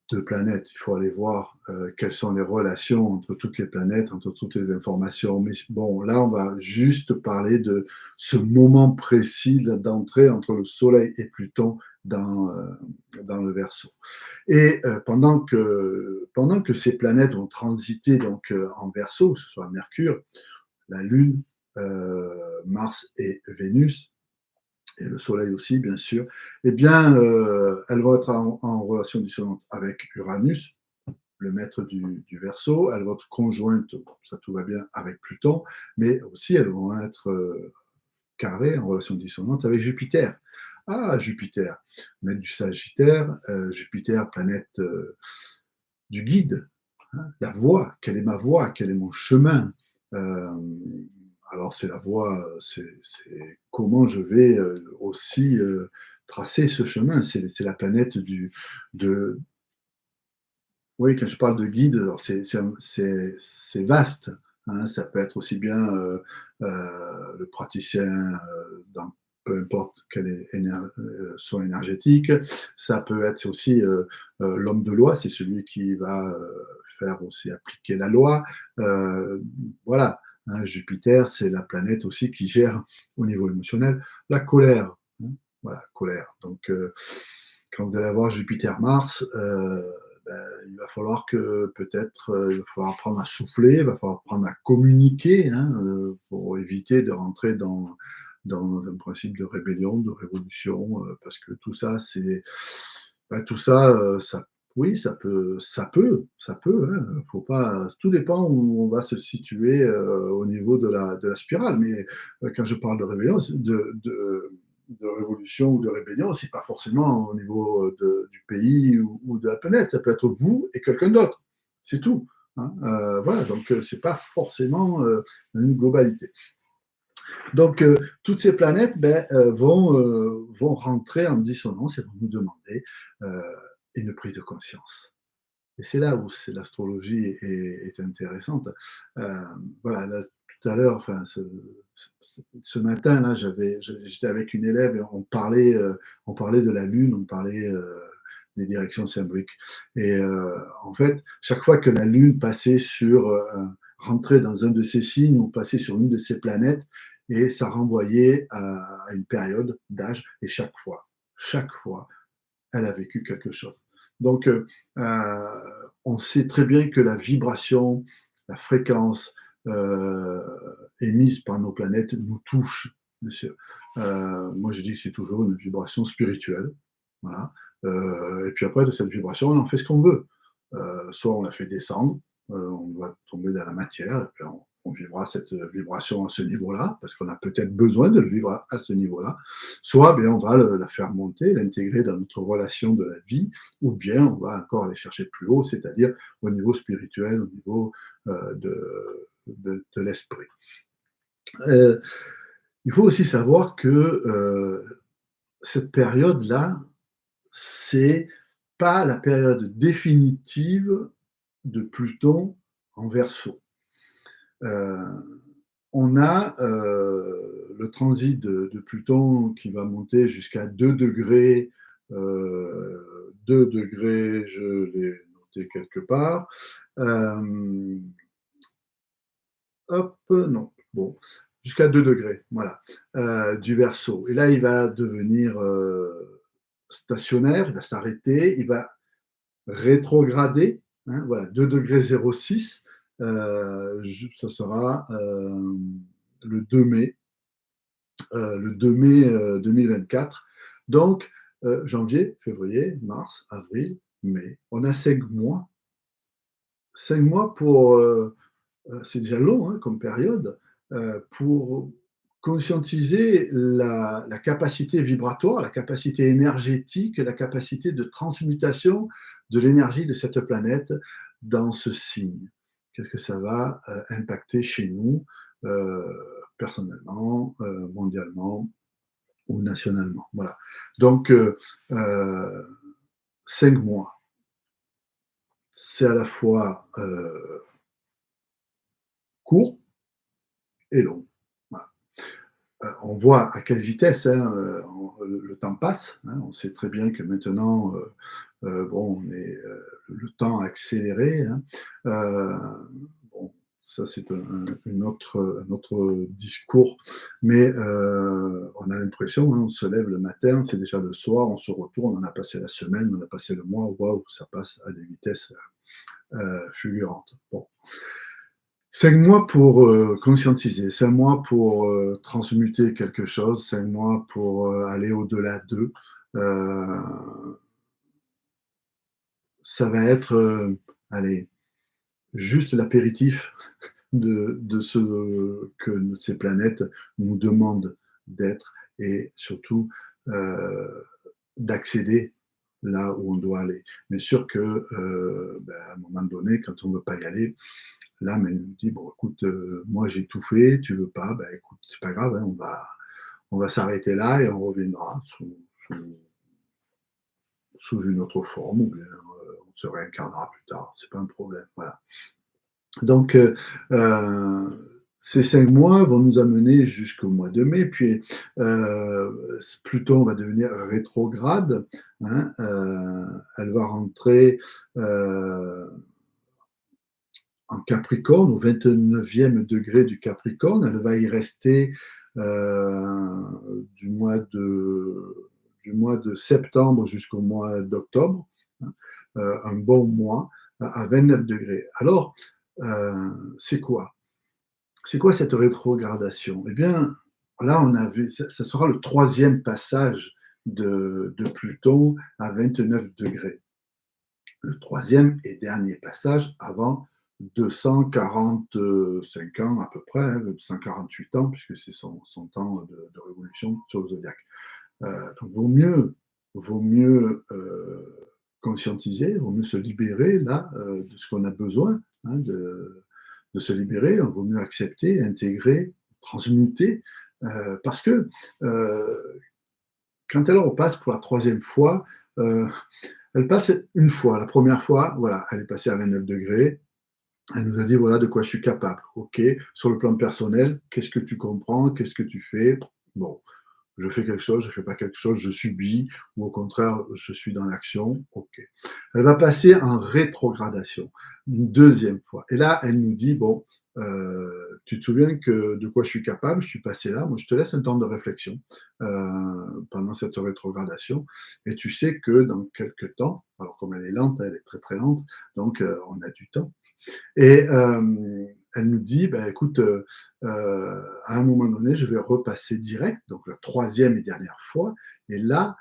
deux planètes, il faut aller voir quelles sont les relations entre toutes les planètes, entre toutes les informations. Mais bon, là, on va juste parler de ce moment précis d'entrée entre le Soleil et Pluton dans le Verseau. Et pendant que ces planètes vont transiter donc en Verseau, que ce soit Mercure, la Lune, Mars et Vénus, et le Soleil aussi, bien sûr, eh bien, elles vont être en relation dissonante avec Uranus, le maître du Verseau. Elles vont être conjointes, ça tout va bien, avec Pluton, mais aussi elles vont être carrées, en relation dissonante avec Jupiter. Ah, Jupiter, maître du Sagittaire, Jupiter, planète du guide, hein, la voie, quelle est ma voie, quel est mon chemin. Euh, alors c'est la voie, c'est comment je vais aussi tracer ce chemin. C'est la planète de, oui, quand je parle de guide, alors c'est vaste. Hein, ça peut être aussi bien le praticien dans peu importe quel est son énergétique. Ça peut être aussi l'homme de loi, c'est celui qui va faire aussi appliquer la loi. Euh, voilà. Hein, Jupiter, c'est la planète aussi qui gère au niveau émotionnel la colère. Hein, voilà, colère. Donc, quand vous allez avoir Jupiter-Mars, il va falloir que peut-être il va falloir apprendre à souffler, il va falloir apprendre à communiquer hein, pour éviter de rentrer dans un principe de rébellion, de révolution, parce que tout ça, tout ça, oui, ça peut. Hein, faut pas, tout dépend où on va se situer au niveau de la spirale. Mais quand je parle de rébellion, de révolution ou de rébellion, c'est pas forcément au niveau du pays ou de la planète. Ça peut être vous et quelqu'un d'autre. C'est tout. Hein. Voilà, donc c'est pas forcément une globalité. Donc toutes ces planètes vont rentrer en dissonance et vont nous demander euh, une prise de conscience. Et c'est là où l'astrologie est intéressante. Euh, voilà, là, tout à l'heure, enfin, ce matin, là, j'étais avec une élève et on parlait de la Lune, on parlait des directions symboliques. Et en fait, chaque fois que la Lune passait rentrait dans un de ces signes ou passait sur une de ces planètes, et ça renvoyait à une période d'âge, et chaque fois, elle a vécu quelque chose. Donc, on sait très bien que la vibration, la fréquence euh, émise par nos planètes nous touche, monsieur. Moi, je dis que c'est toujours une vibration spirituelle. Voilà. Et puis après, de cette vibration, on en fait ce qu'on veut. Soit on la fait descendre, on va tomber dans la matière, et puis on vivra cette vibration à ce niveau-là, parce qu'on a peut-être besoin de le vivre à ce niveau-là. Soit bien, on va la faire monter, l'intégrer dans notre relation de la vie, ou bien on va encore aller chercher plus haut, c'est-à-dire au niveau spirituel, au niveau de l'esprit. Euh, il faut aussi savoir que cette période-là, c'est pas la période définitive de Pluton en Verseau. On a le transit de Pluton qui va monter jusqu'à 2 degrés. 2 degrés, je l'ai noté quelque part. Hop, non, bon, jusqu'à 2 degrés, voilà, du Verseau. Et là, il va devenir stationnaire, il va s'arrêter, il va rétrogradé, hein, voilà, 2 degrés 06, ce sera le 2 mai, le 2 mai 2024. Donc, janvier, février, mars, avril, mai. On a 5 mois. 5 mois pour, c'est déjà long hein, comme période, pour conscientiser la capacité vibratoire, la capacité énergétique, la capacité de transmutation de l'énergie de cette planète dans ce signe. Qu'est-ce que ça va impacter chez nous, euh, personnellement, mondialement ou nationalement. Voilà. Donc, 5 mois, c'est à la fois court et long. Voilà. On voit à quelle vitesse hein, le temps passe. Hein. On sait très bien que maintenant, bon, le temps a accéléré. Hein. Bon, ça, c'est un autre discours. Mais on a l'impression, hein, on se lève le matin, c'est déjà le soir, on se retourne, on a passé la semaine, on a passé le mois. Waouh, ça passe à des vitesses fulgurantes. Bon. 5 mois pour conscientiser, 5 mois pour transmuter quelque chose, 5 mois pour aller au-delà d'eux. Euh, Ça va être, allez, juste l'apéritif de ce que ces planètes nous demandent d'être et surtout d'accéder là où on doit aller. Mais sûr que à un moment donné, quand on ne veut pas y aller, l'âme elle nous dit bon écoute, moi j'ai tout fait, tu veux pas, ben écoute, c'est pas grave, hein, on va s'arrêter là et on reviendra sous une autre forme, ou bien on se réincarnera plus tard, c'est pas un problème. Voilà. Donc, ces 5 mois vont nous amener jusqu'au mois de mai, puis Pluton va devenir rétrograde, hein, elle va rentrer en Capricorne, au 29e degré du Capricorne, elle va y rester euh, du, mois de, du mois de septembre jusqu'au mois d'octobre, hein, un bon mois à 29 degrés. Alors, c'est quoi? C'est quoi cette rétrogradation? Eh bien, là, on a vu, ça sera le troisième passage de Pluton à 29 degrés. Le troisième et dernier passage avant 245 ans à peu près, hein, 248 ans, puisque c'est son temps de révolution sur le zodiaque. Donc, vaut mieux conscientiser, vaut mieux se libérer là de ce qu'on a besoin hein, de se libérer, il vaut mieux accepter, intégrer, transmuter, parce que quand elle repasse pour la troisième fois, elle passe une fois. La première fois, voilà, elle est passée à 29 degrés. Elle nous a dit voilà de quoi je suis capable. Ok, sur le plan personnel, qu'est-ce que tu comprends, qu'est-ce que tu fais? Bon, Je fais quelque chose, je fais pas quelque chose, je subis ou au contraire, je suis dans l'action, OK. Elle va passer en rétrogradation, une deuxième fois et là, elle nous dit: «Bon, tu te souviens que de quoi je suis capable? Je suis passé là, moi je te laisse un temps de réflexion, pendant cette rétrogradation et tu sais que dans quelque temps», alors comme elle est lente, elle est très, très lente, donc on a du temps et elle nous dit: «Bah, écoute, à un moment donné, je vais repasser direct», donc la troisième et dernière fois et là,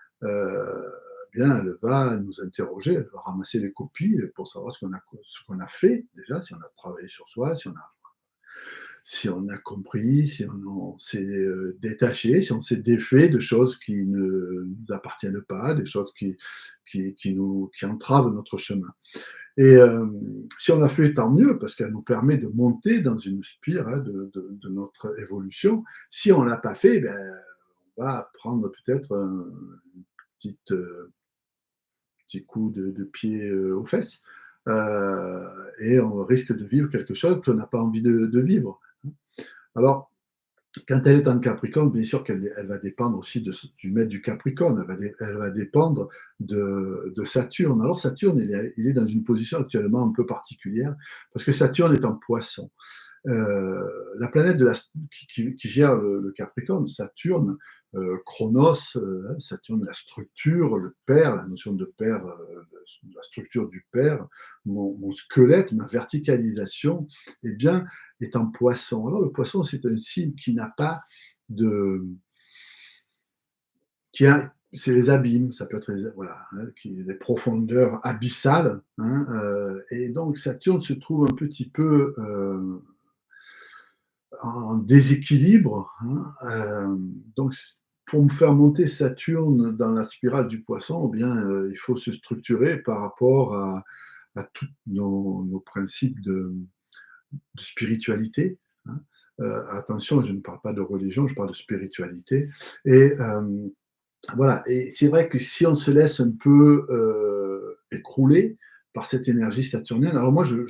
bien, elle va nous interroger, elle va ramasser les copies, pour savoir ce qu'on a fait déjà, si on a travaillé sur soi, si on a compris, si on s'est, détaché, si on s'est défait de choses qui ne nous appartiennent pas, des choses qui entravent notre chemin. Et si on l'a fait, tant mieux, parce qu'elle nous permet de monter dans une spire, hein, de notre évolution. Si on l'a pas fait, ben, on va prendre peut-être un petite, petit coup de pied, aux fesses, et on risque de vivre quelque chose qu'on n'a pas envie de vivre, hein. Alors, quand elle est en Capricorne, bien sûr qu'elle va dépendre aussi du maître du Capricorne, elle va dépendre de Saturne. Alors Saturne, il est dans une position actuellement un peu particulière, parce que Saturne est en Poisson. La planète qui gère le Capricorne, Saturne, Chronos, Saturne, la structure, le père, la notion de père, la structure du père, mon squelette, ma verticalisation, eh bien, est en Poisson. Alors le Poisson, c'est un signe qui n'a pas de qui a c'est les abîmes, ça peut être voilà, hein, les profondeurs abyssales, hein, et donc Saturne se trouve un petit peu, en déséquilibre, hein, donc pour me faire monter Saturne dans la spirale du Poisson, eh bien, il faut se structurer par rapport à tous nos principes de spiritualité, hein. Attention, je ne parle pas de religion, je parle de spiritualité et voilà et c'est vrai que si on se laisse un peu, écrouler par cette énergie saturnienne alors moi je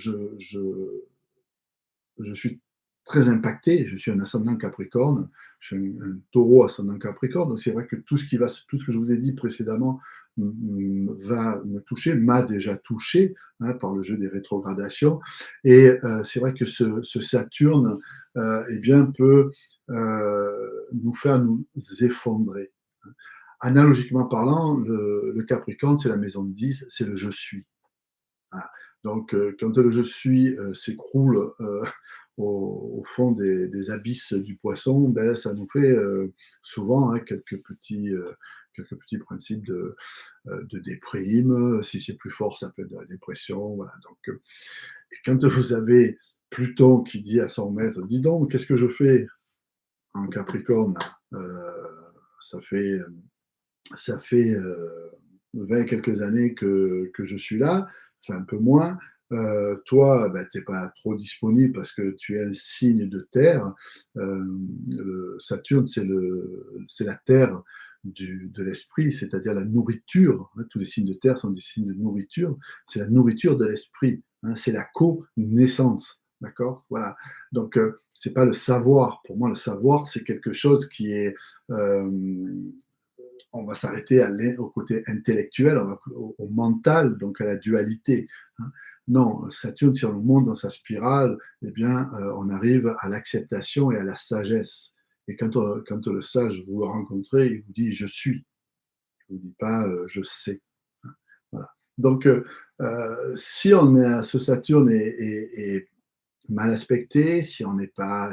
suis très impacté, je suis un ascendant Capricorne, je suis un Taureau ascendant Capricorne, donc c'est vrai que tout ce que je vous ai dit précédemment va me toucher, m'a déjà touché, hein, par le jeu des rétrogradations et c'est vrai que ce Saturne, eh bien peut, nous faire nous effondrer, hein. Analogiquement parlant, le Capricorne, c'est la maison de 10, c'est le «je suis». Voilà. Donc, quand le «je suis», s'écroule, au fond des abysses du poisson, ben, ça nous fait, souvent, hein, quelques petits principes de déprime, si c'est plus fort, ça peut être de la dépression, voilà donc, et quand vous avez Pluton qui dit à son maître: «Dis donc, qu'est-ce que je fais en Capricorne là? Ça fait, ça fait, 20 quelques années que je suis là, enfin un peu moins. Toi, bah, tu es pas trop disponible parce que tu es un signe de terre. Saturne, c'est la terre de l'esprit, c'est-à-dire la nourriture, hein. Tous les signes de terre sont des signes de nourriture. C'est la nourriture de l'esprit, hein, c'est la co-naissance, d'accord? Voilà. Donc, c'est pas le savoir. Pour moi, le savoir, c'est quelque chose qui est, hem on va s'arrêter au côté intellectuel, au mental, donc à la dualité, hein. Non, Saturne, si on le monte dans sa spirale, eh bien, on arrive à l'acceptation et à la sagesse. Et quand le sage, vous le rencontrez, il vous dit: «Je suis», il vous dit pas, «Je sais», hein, voilà. Donc, si ce Saturne est mal aspecté, si on n'est pas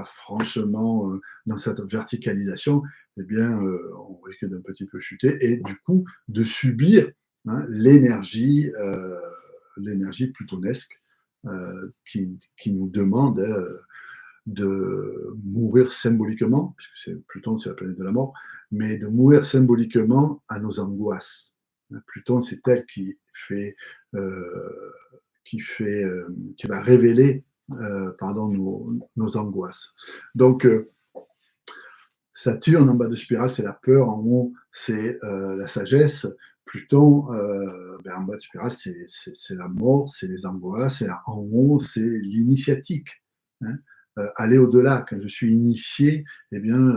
franchement, dans cette verticalisation, eh bien, on risque d'un petit peu chuter et du coup de subir, hein, l'énergie plutonesque, qui nous demande, de mourir symboliquement, puisque Pluton, c'est la planète de la mort, mais de mourir symboliquement à nos angoisses. Hein, Pluton, c'est elle heu, qui va révéler, pardon, nos angoisses. Donc, Saturne en bas de spirale, c'est la peur, en haut, c'est, la sagesse. Pluton, ben, en bas de spirale, c'est la mort, c'est les angoisses et en haut, c'est l'initiatique, hein. aller au-delà. Quand je suis initié, eh bien,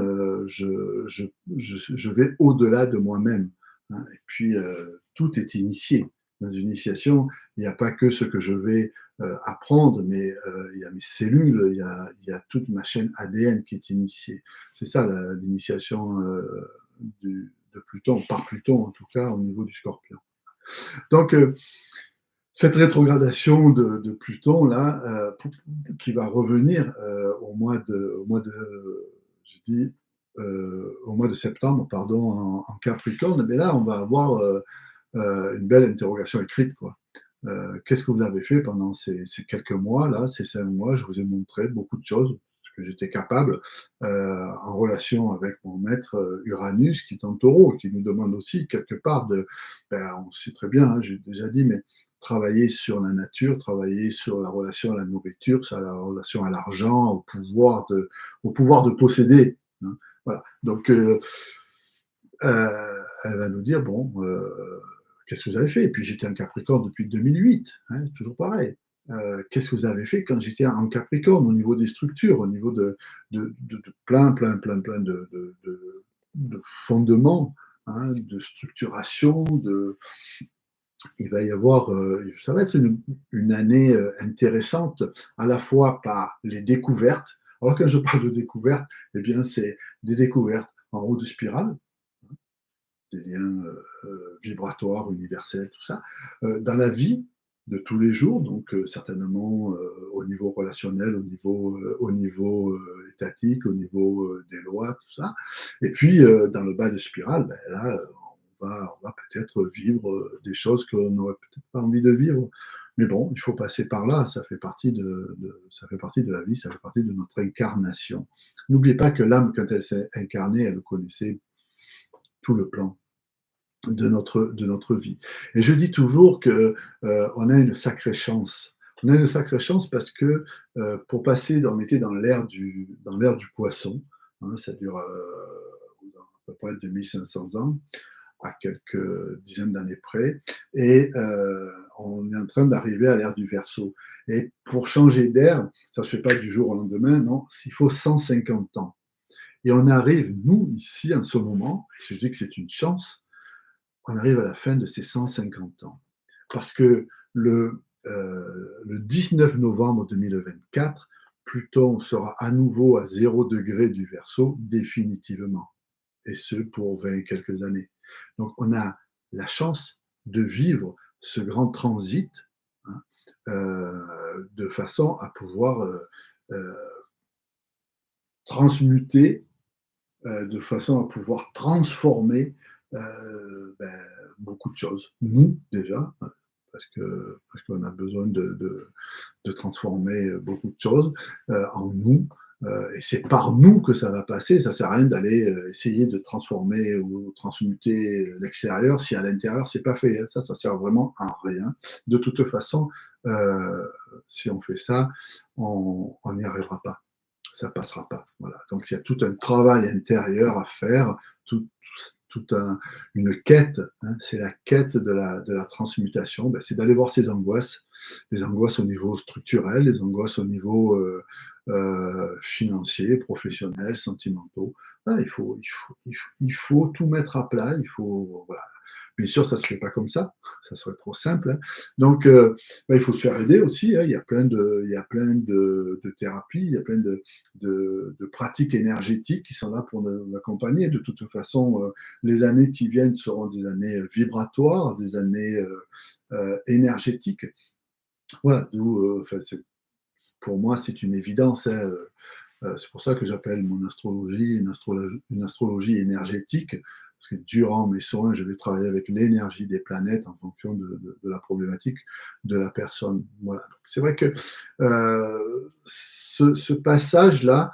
je vais au-delà de moi-même, hein. Et puis, tout est initié. Dans une initiation, il n'y a pas que ce que je vais apprendre, mais il y a mes cellules, il y a toute ma chaîne ADN qui est initiée. C'est ça l'initiation de Pluton, par Pluton en tout cas, au niveau du Scorpion. Donc, cette rétrogradation de Pluton là, qui va revenir je dis, au mois de septembre, pardon, en Capricorne, mais là, on va avoir une belle interrogation écrite, quoi. Qu'est-ce que vous avez fait pendant ces quelques mois là, ces 5 mois? Je vous ai montré beaucoup de choses, ce que j'étais capable, en relation avec mon maître Uranus, qui est en Taureau, qui nous demande aussi quelque part on sait très bien, hein, j'ai déjà dit, mais travailler sur la nature, travailler sur la relation à la nourriture, sur la relation à l'argent, au pouvoir de posséder, hein. Voilà. Donc, elle va nous dire bon, qu'est-ce que vous avez fait? Et puis j'étais en Capricorne depuis 2008, hein, toujours pareil. Qu'est-ce que vous avez fait quand j'étais en Capricorne au niveau des structures, au niveau de plein de fondements, hein, de structuration, il va y avoir, ça va être une année intéressante, à la fois par les découvertes. Alors quand je parle de découvertes, eh bien c'est des découvertes en haut de spirale, des liens vibratoires, universels, tout ça, dans la vie de tous les jours, donc certainement au niveau relationnel, au niveau étatique, au niveau des lois, tout ça. Et puis dans le bas de spirale, ben là, on va peut-être vivre des choses qu'on n'aurait peut-être pas envie de vivre. Mais bon, il faut passer par là, ça fait partie de la vie, ça fait partie de notre incarnation. N'oubliez pas que l'âme, quand elle s'est incarnée, elle connaissait tout le plan de notre vie. Et je dis toujours que on a une sacrée chance. On a une sacrée chance parce que pour passer, on était dans l'ère du poisson, hein, ça dure à peu près 2500 ans, à quelques dizaines d'années près, et on est en train d'arriver à l'ère du Verseau. Et pour changer d'air, ça ne se fait pas du jour au lendemain, non, il faut 150 ans. Et on arrive, nous, ici, en ce moment, et je dis que c'est une chance, on arrive à la fin de ces 150 ans. Parce que le 19 novembre 2024, Pluton sera à nouveau à 0 degré du Verseau, définitivement. Et ce, pour 20 et quelques années. Donc, on a la chance de vivre ce grand transit, hein, de façon à pouvoir euh, transmuter, de façon à pouvoir transformer ben, beaucoup de choses. Nous, déjà, parce qu'on a besoin de transformer beaucoup de choses en nous. Et c'est par nous que ça va passer. Ça ne sert à rien d'aller essayer de transformer ou transmuter l'extérieur si à l'intérieur c'est pas fait, hein. Ça sert vraiment à rien. De toute façon, si on fait ça, on n'y arrivera pas. Ça passera pas. Voilà. Donc il y a tout un travail intérieur à faire, une quête, hein, c'est la quête de la transmutation, ben, c'est d'aller voir ces angoisses, les angoisses au niveau structurel, les angoisses au niveau financier, professionnel, sentimentaux. Voilà, il faut tout mettre à plat, voilà. Bien sûr, ça ne se fait pas comme ça serait trop simple, hein. Donc, il faut se faire aider aussi, hein. Il y a plein de thérapies, il y a plein de pratiques énergétiques qui sont là pour nous accompagner. De toute façon, les années qui viennent seront des années vibratoires, des années énergétiques. Voilà, pour moi, c'est une évidence, hein. C'est pour ça que j'appelle mon astrologie une astrologie énergétique, parce que durant mes soins, je vais travailler avec l'énergie des planètes en fonction de la problématique de la personne. Voilà. Donc, c'est vrai que ce passage-là,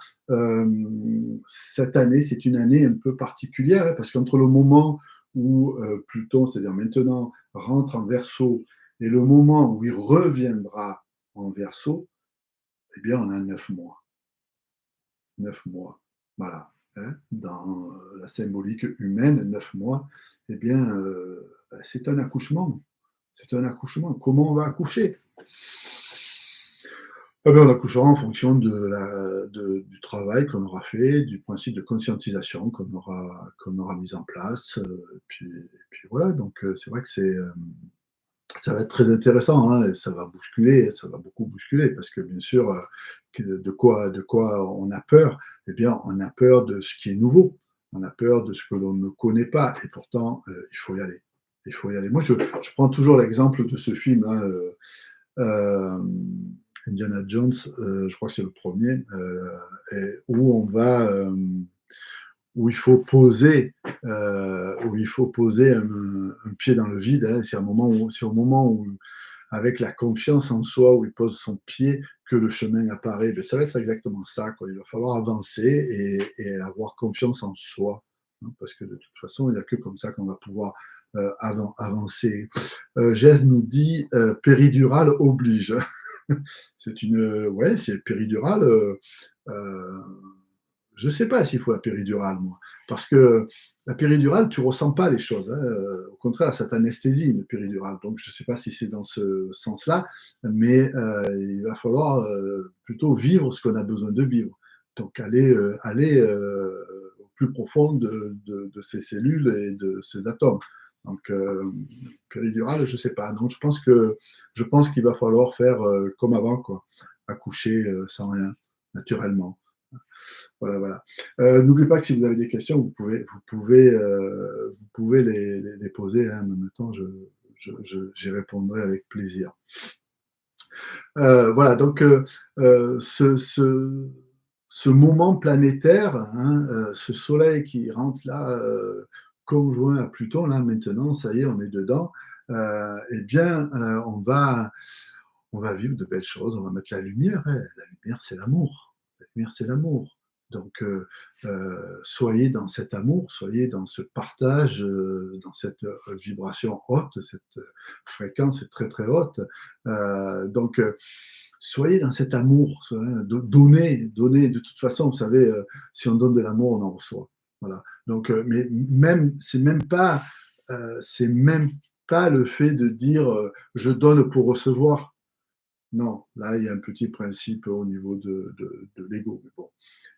cette année, c'est une année un peu particulière, hein, parce qu'entre le moment où Pluton, c'est-à-dire maintenant, rentre en Verseau, et le moment où il reviendra en Verseau, eh bien, on a 9 mois. 9 mois, voilà, hein. Dans la symbolique humaine, 9 mois, eh bien, c'est un accouchement. C'est un accouchement. Comment on va accoucher? Ah ben, on accouchera en fonction du travail qu'on aura fait, du principe de conscientisation qu'on aura mis en place, puis voilà, donc c'est vrai que ça va être très intéressant, hein, et ça va beaucoup bousculer parce que bien sûr, de quoi on a peur? Eh bien, on a peur de ce qui est nouveau. On a peur de ce que l'on ne connaît pas et pourtant, il faut y aller. Il faut y aller. Moi, je prends toujours l'exemple de ce film-là, Indiana Jones, je crois que c'est le premier, et où il faut poser un pied dans le vide, hein. C'est au moment où, avec la confiance en soi, où il pose son pied, que le chemin apparaît. Beh, ça va être exactement ça, quoi. Il va falloir avancer et avoir confiance en soi, hein, parce que de toute façon, il n'y a que comme ça qu'on va pouvoir, avancer. Jess nous dit, péridurale oblige. Ouais, c'est péridurale, heu je sais pas s'il faut la péridurale, moi, parce que la péridurale, tu ressens pas les choses, hein, au contraire, ça t'anesthésie une péridurale, donc je sais pas si c'est dans ce sens-là, mais il va falloir, plutôt vivre ce qu'on a besoin de vivre. Donc aller au plus profond de ces cellules et de ces atomes. Donc péridurale, je sais pas. Non, je pense qu'il va falloir faire, comme avant, quoi, accoucher, sans rien, naturellement. Voilà, voilà. N'oubliez pas que si vous avez des questions, vous pouvez les poser, hein, en même temps, j'y répondrai avec plaisir. Voilà, donc ce moment planétaire, hein, ce soleil qui rentre là, conjoint à Pluton, là, maintenant, ça y est, on est dedans, eh bien, on va vivre de belles choses, on va mettre la lumière, hein. La lumière, c'est l'amour. La lumière, c'est l'amour. Donc, soyez dans cet amour, soyez dans ce partage, dans cette, vibration haute, cette, fréquence très, très haute. Donc, soyez dans cet amour, donnez. De toute façon, vous savez, si on donne de l'amour, on en reçoit. Voilà. Donc, mais même, c'est même pas le fait de dire, je donne pour recevoir. Non, là, il y a un petit principe au niveau de l'ego, mais bon,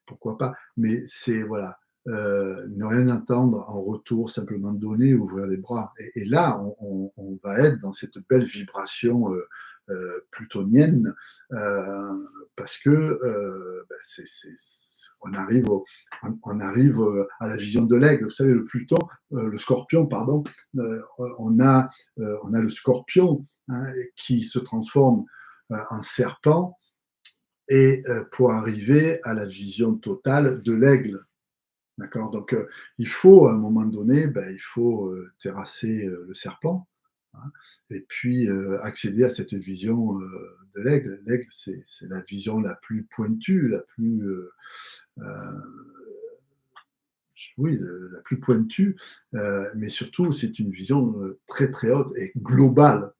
pourquoi pas? Mais c'est voilà, ne rien attendre en retour, simplement donner, ouvrir les bras et là, on va être dans cette belle vibration, plutonienne, parce que, bah, on arrive à la vision de l'aigle. Vous savez, le scorpion, pardon, on a le scorpion, hein, qui se transforme en serpent et pour arriver à la vision totale de l'aigle. D'accord. Donc, il faut à un moment donné, ben, il faut terrasser le serpent, hein, et puis accéder à cette vision de l'aigle. L'aigle, c'est la vision la plus pointue, oui, la plus pointue, mais surtout, c'est une vision très très haute et globale.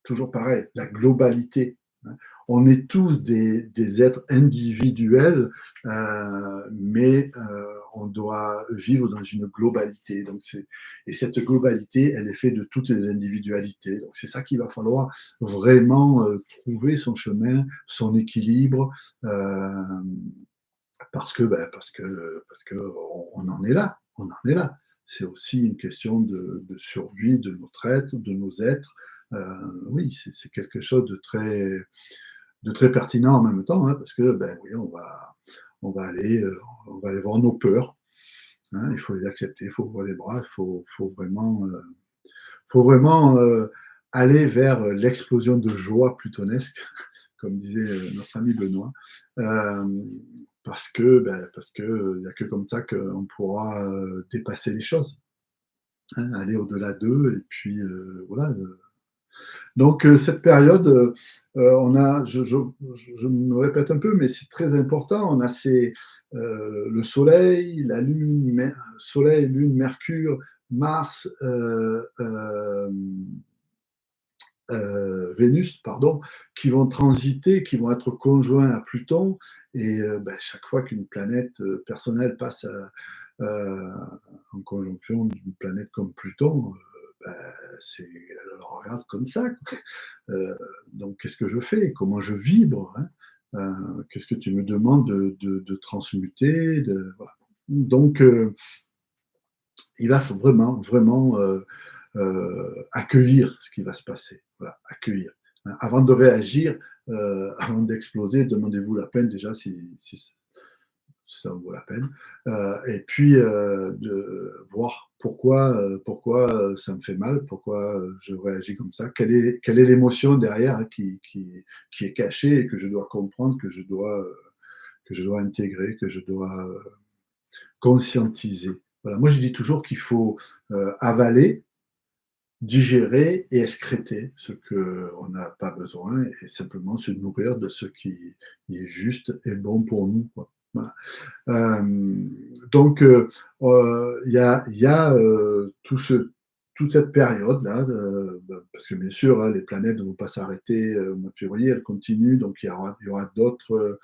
Toujours pareil, la globalité, hein. On est tous des êtres individuels, mais on doit vivre dans une globalité. Et cette globalité, elle est faite de toutes les individualités. Donc c'est ça qu'il va falloir vraiment trouver son chemin, son équilibre, parce que on en est là, on en est là. C'est aussi une question de survie de notre être, de nos êtres. Oui, c'est quelque chose de très pertinent en même temps, hein, parce que, ben, oui, on va aller voir nos peurs, hein, il faut les accepter, il faut ouvrir les bras, il faut vraiment aller vers l'explosion de joie plutonesque, comme disait notre ami Benoît, parce que il n'y a que comme ça qu'on pourra dépasser les choses, hein, aller au-delà d'eux, et puis voilà. Donc cette période, on a, je me répète un peu, mais c'est très important. On a le Soleil, la Lune, Soleil, Lune, Mercure, Mars, Vénus, pardon, qui vont transiter, qui vont être conjoints à Pluton. Et bah, chaque fois qu'une planète personnelle passe en conjonction d'une planète comme Pluton, bah, elle le regarde comme ça, quoi. Donc qu'est-ce que je fais? Comment je vibre, hein? Qu'est-ce que tu me demandes de transmuter voilà. Donc, il va vraiment, vraiment accueillir ce qui va se passer. Voilà, accueillir. Hein. Avant de réagir, avant d'exploser, demandez-vous la peine déjà si ça en vaut la peine. Et puis de voir pourquoi ça me fait mal, pourquoi je réagis comme ça, quelle est l'émotion derrière hein, qui est cachée et que je dois comprendre, que je dois intégrer, que je dois conscientiser. Voilà. Moi, je dis toujours qu'il faut avaler, digérer et excréter ce qu'on n'a pas besoin et simplement se nourrir de ce qui est juste et bon pour nous. Quoi. Voilà. Donc, il y a toute cette période-là, parce que bien sûr, hein, les planètes ne vont pas s'arrêter au mois de février, elles continuent, donc il y aura d'autres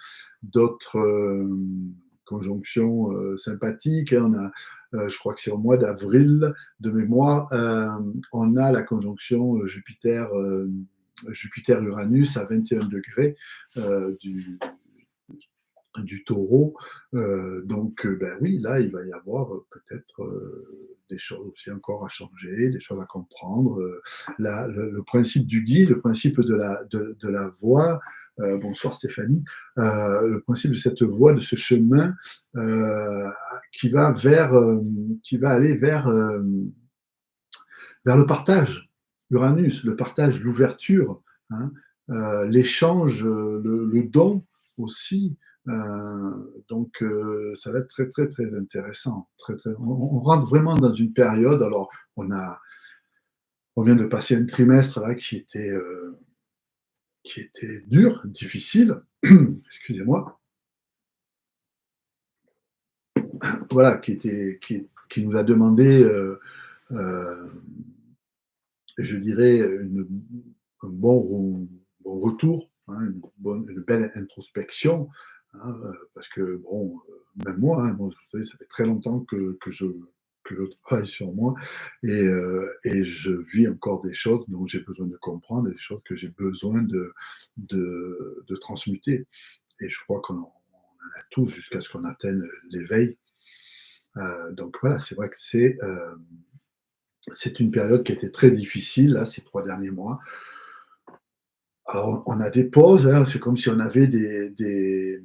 conjonctions sympathiques. Hein. Je crois que c'est au mois d'avril de mémoire, on a la conjonction Jupiter-Uranus à 21 degrés du taureau. Donc, ben oui, là, il va y avoir peut-être des choses aussi encore à changer, des choses à comprendre. Le principe du guide, le principe de la voie, bonsoir Stéphanie, le principe de cette voie, de ce chemin qui va qui va aller vers le partage. Uranus, le partage, l'ouverture, hein, l'échange, le don aussi. Donc, ça va être très, très, très intéressant. Très, très, on rentre vraiment dans une période. Alors, on vient de passer un trimestre là qui était dur, difficile. Excusez-moi. Voilà, qui nous a demandé, je dirais, un bon retour, hein, une belle introspection. Hein, parce que, bon, même moi, hein, bon, vous savez, ça fait très longtemps que je travaille sur moi et je vis encore des choses dont j'ai besoin de comprendre, des choses que j'ai besoin de transmuter. Et je crois qu'on en a tous jusqu'à ce qu'on atteigne l'éveil. Donc voilà, c'est vrai que c'est une période qui a été très difficile, là, ces 3 derniers mois. Alors, on a des pauses, hein, c'est comme si on avait des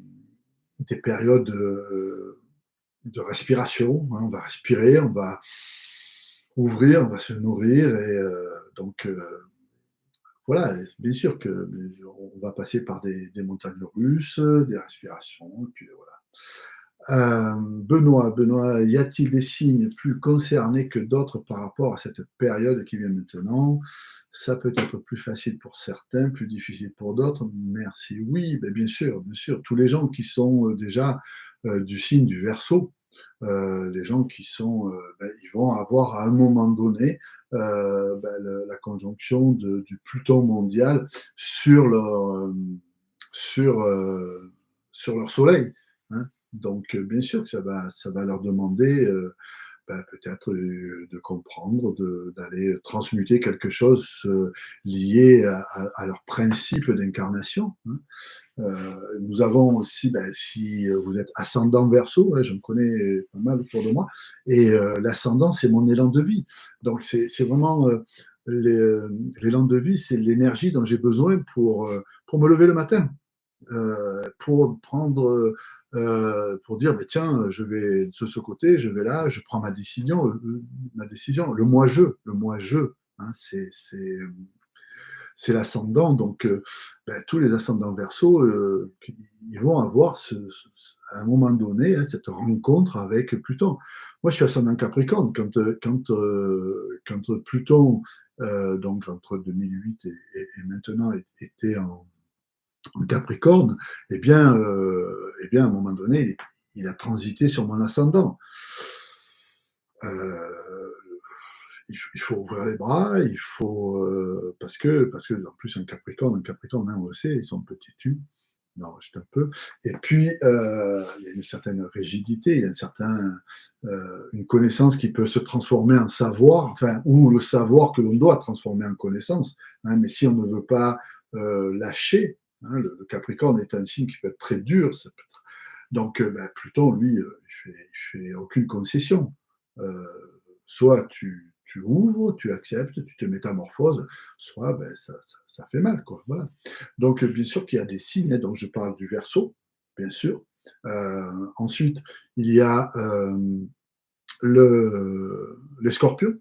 périodes de respiration. Hein, on va respirer, on va ouvrir, on va se nourrir et donc voilà, bien sûr que on va passer par des montagnes russes, des respirations, et puis voilà. Benoît, y a-t-il des signes plus concernés que d'autres par rapport à cette période qui vient maintenant? Ça peut être plus facile pour certains, plus difficile pour d'autres. Merci. Oui, beh, bien sûr, bien sûr. Tous les gens qui sont, déjà, du signe du Verseau, les gens qui sont, ils vont avoir à un moment donné, le la conjonction du Pluton mondial sur sur, sur leur soleil, hein. Donc, bien sûr que ça va leur demander, peut-être, de comprendre, d'aller transmuter quelque chose, lié à leur principe d'incarnation, hein. Nous avons aussi, si vous êtes ascendant Verseau, ouais, j'en connais pas mal autour de moi et l'ascendant, c'est mon élan de vie. Donc c'est vraiment, l'élan de vie, c'est l'énergie dont j'ai besoin pour me lever le matin. Pour prendre, pour dire: «Beh, tiens, je vais de ce côté, je vais là, je prends ma décision». Le moi-je, hein, c'est l'ascendant donc tous les ascendants Verseau, ils vont avoir à un moment donné, hein, cette rencontre avec Pluton. Moi, je suis ascendant Capricorne quand Pluton, donc entre 2008 et maintenant était en Capricorne, à un moment donné, il a transité sur mon ascendant. Euh, il faut ouvrir les bras, il faut parce que en plus un Capricorne, hein, on le sait, ils sont petits tubes. Non, juste un peu. Et puis il y a une certaine rigidité, il y a une connaissance qui peut se transformer en savoir, enfin, ou le savoir que l'on doit transformer en connaissance. Hein, mais si on ne veut pas lâcher, hein. Le Capricorne est un signe qui peut être très dur, ça peut être donc bah, Pluton, lui, il fait aucune concession. Heu, Soit tu ouvres, tu acceptes, tu te métamorphoses, soit, ça fait mal, quoi, voilà. Donc bien sûr qu'il y a des signes, hein, donc je parle du Verseau, bien sûr. Ensuite, il y a, les Scorpions,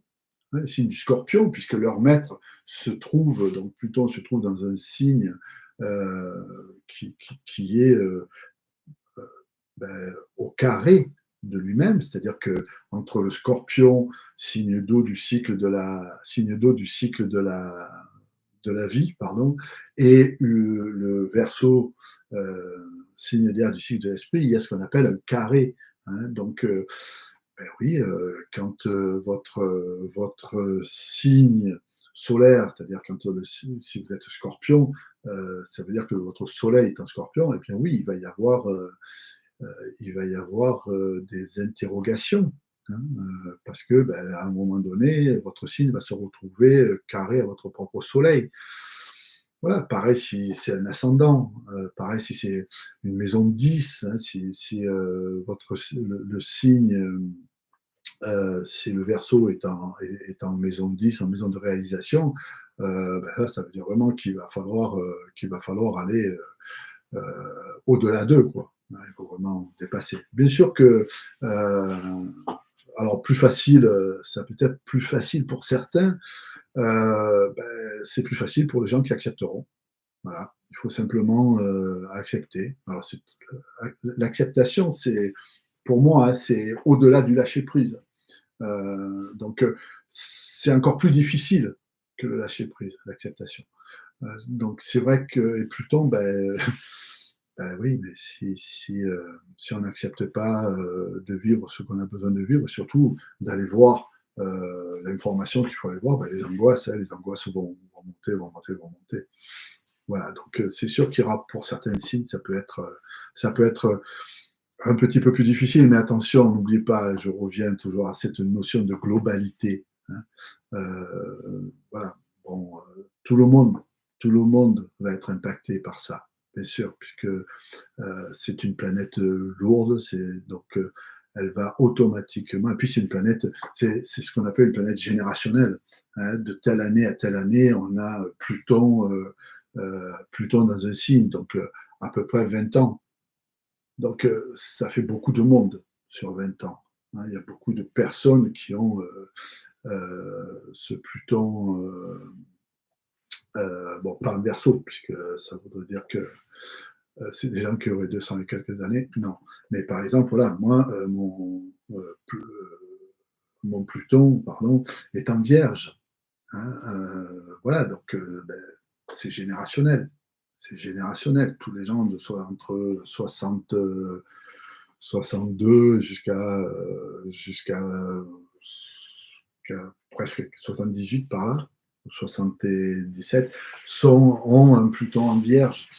hein, le signe du Scorpion, puisque leur maître se trouve donc Pluton se trouve dans un signe, qui est, au carré de lui-même, c'est-à-dire que entre le Scorpion, signe d'eau du cycle de la vie, pardon, et le Verseau, signe d'air du cycle de l'esprit, il y a ce qu'on appelle un carré, hein. Donc, oui, quand votre signe solaire, c'est-à-dire quand le signe, si vous êtes Scorpion, ça veut dire que votre Soleil est un Scorpion, et bien oui, il va y avoir des interrogations, hein, parce que, à un moment donné, votre signe va se retrouver carré à votre propre Soleil. Voilà, pareil si c'est un ascendant, pareil si c'est une maison de 10, hein, si votre le signe, si le Verseau est en maison de 10, en maison de réalisation, là, ça veut dire vraiment qu'il va falloir aller heu, au-delà d'eux, quoi. Ouais, il faut vraiment dépasser. Bien sûr que, alors plus facile, ça peut être plus facile pour certains, c'est plus facile pour les gens qui accepteront. Voilà, il faut simplement, accepter. Alors l'acceptation, c'est pour moi, hein, c'est au-delà du lâcher prise. Donc c'est encore plus difficile que le lâcher prise, l'acceptation. Donc c'est vrai que et Pluton, oui, mais si on n'accepte pas, de vivre ce qu'on a besoin de vivre, surtout d'aller voir, l'information qu'il faut aller voir, les angoisses vont monter, vont monter, vont monter. Voilà, donc c'est sûr qu'il y aura pour certains signes, ça peut être, un petit peu plus difficile, mais attention, n'oublie pas, je reviens toujours à cette notion de globalité, hein. Voilà, bon, tout le monde va être impacté par ça, bien sûr, puisque, c'est une planète, lourde, c'est donc, elle va automatiquement et puis c'est une planète, c'est ce qu'on appelle une planète générationnelle, hein. De telle année à telle année, on a, Pluton dans un signe, donc, à peu près 20 ans. Donc, ça fait beaucoup de monde sur 20 ans, hein. Il y a beaucoup de personnes qui ont, ce Pluton, bon, pas en Verseau, puisque ça voudrait dire que, c'est des gens qui auraient 200 et quelques années, non. Mais par exemple, voilà, moi, mon Pluton, pardon, est en Vierge, hein, voilà, donc, c'est générationnel. C'est générationnel. Tous les gens de soit entre 62 jusqu'à presque 78 par là, 77, ont un Pluton en Vierge.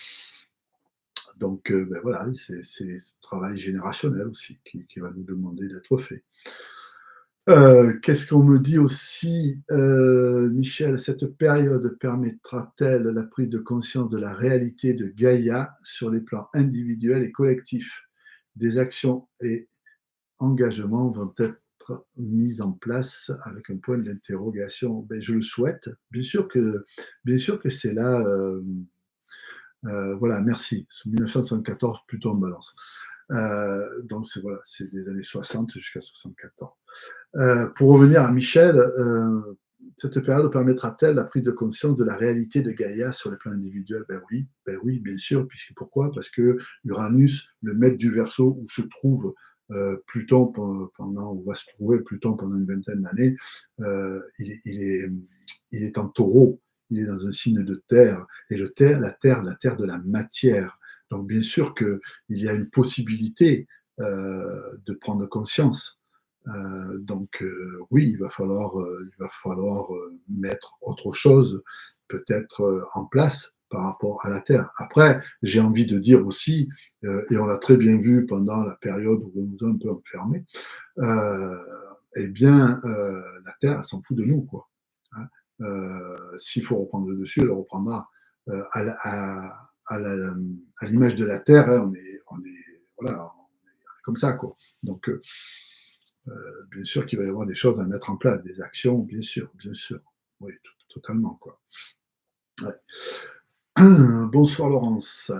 Donc, voilà, c'est ce travail générationnel aussi qui va nous demander d'être fait. Qu'est-ce qu'on me dit aussi? Michel: «Cette période permettra-t-elle la prise de conscience de la réalité de Gaïa sur les plans individuels et collectifs? Des actions et engagements vont être mis en place?» avec un point d'interrogation. Je le souhaite. Bien sûr que c'est là, voilà, merci. Sous 1974, plutôt en Balance. Donc c'est voilà, c'est des années 60 jusqu'à 74. Pour revenir à Michel, cette période permettra-t-elle la prise de conscience de la réalité de Gaïa sur le plan individuel? Ben oui, bien sûr, puisque pourquoi? Parce que Uranus, le maître du Verseau, où se trouve, Pluton pendant où va se trouver Pluton pendant une vingtaine d'années, il est en Taureau, il est dans un signe de terre et la terre de la matière. Donc bien sûr qu'il y a une possibilité, de prendre conscience. Donc oui, il va falloir, mettre autre chose peut-être, en place par rapport à la Terre. Après, j'ai envie de dire aussi, et on l'a très bien vu pendant la période où on nous a un peu enfermés, heu, la Terre, elle s'en fout de nous, quoi, hein. S'il faut reprendre le dessus, elle le reprendra, à à l'image de la Terre, hein, voilà, on est comme ça, quoi. Donc, bien sûr qu'il va y avoir des choses à mettre en place, des actions, bien sûr. Oui, totalement, quoi. Ouais. Bonsoir Laurence.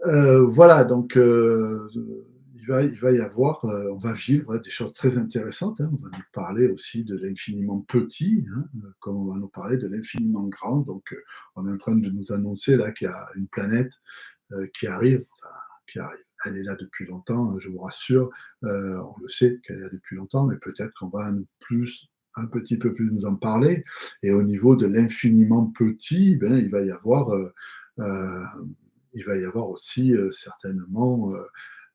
Voilà, donc il va y avoir, on va vivre des choses très intéressantes, hein. On va nous parler aussi de l'infiniment petit, hein, comme on va nous parler de l'infiniment grand. Donc, on est en train de nous annoncer là qu'il y a une planète qui arrive, enfin, qui arrive. Elle est là depuis longtemps, je vous rassure. On le sait qu'elle est là depuis longtemps, mais peut-être qu'on va un petit peu plus nous en parler. Et au niveau de l'infiniment petit, ben, euh, il va y avoir aussi certainement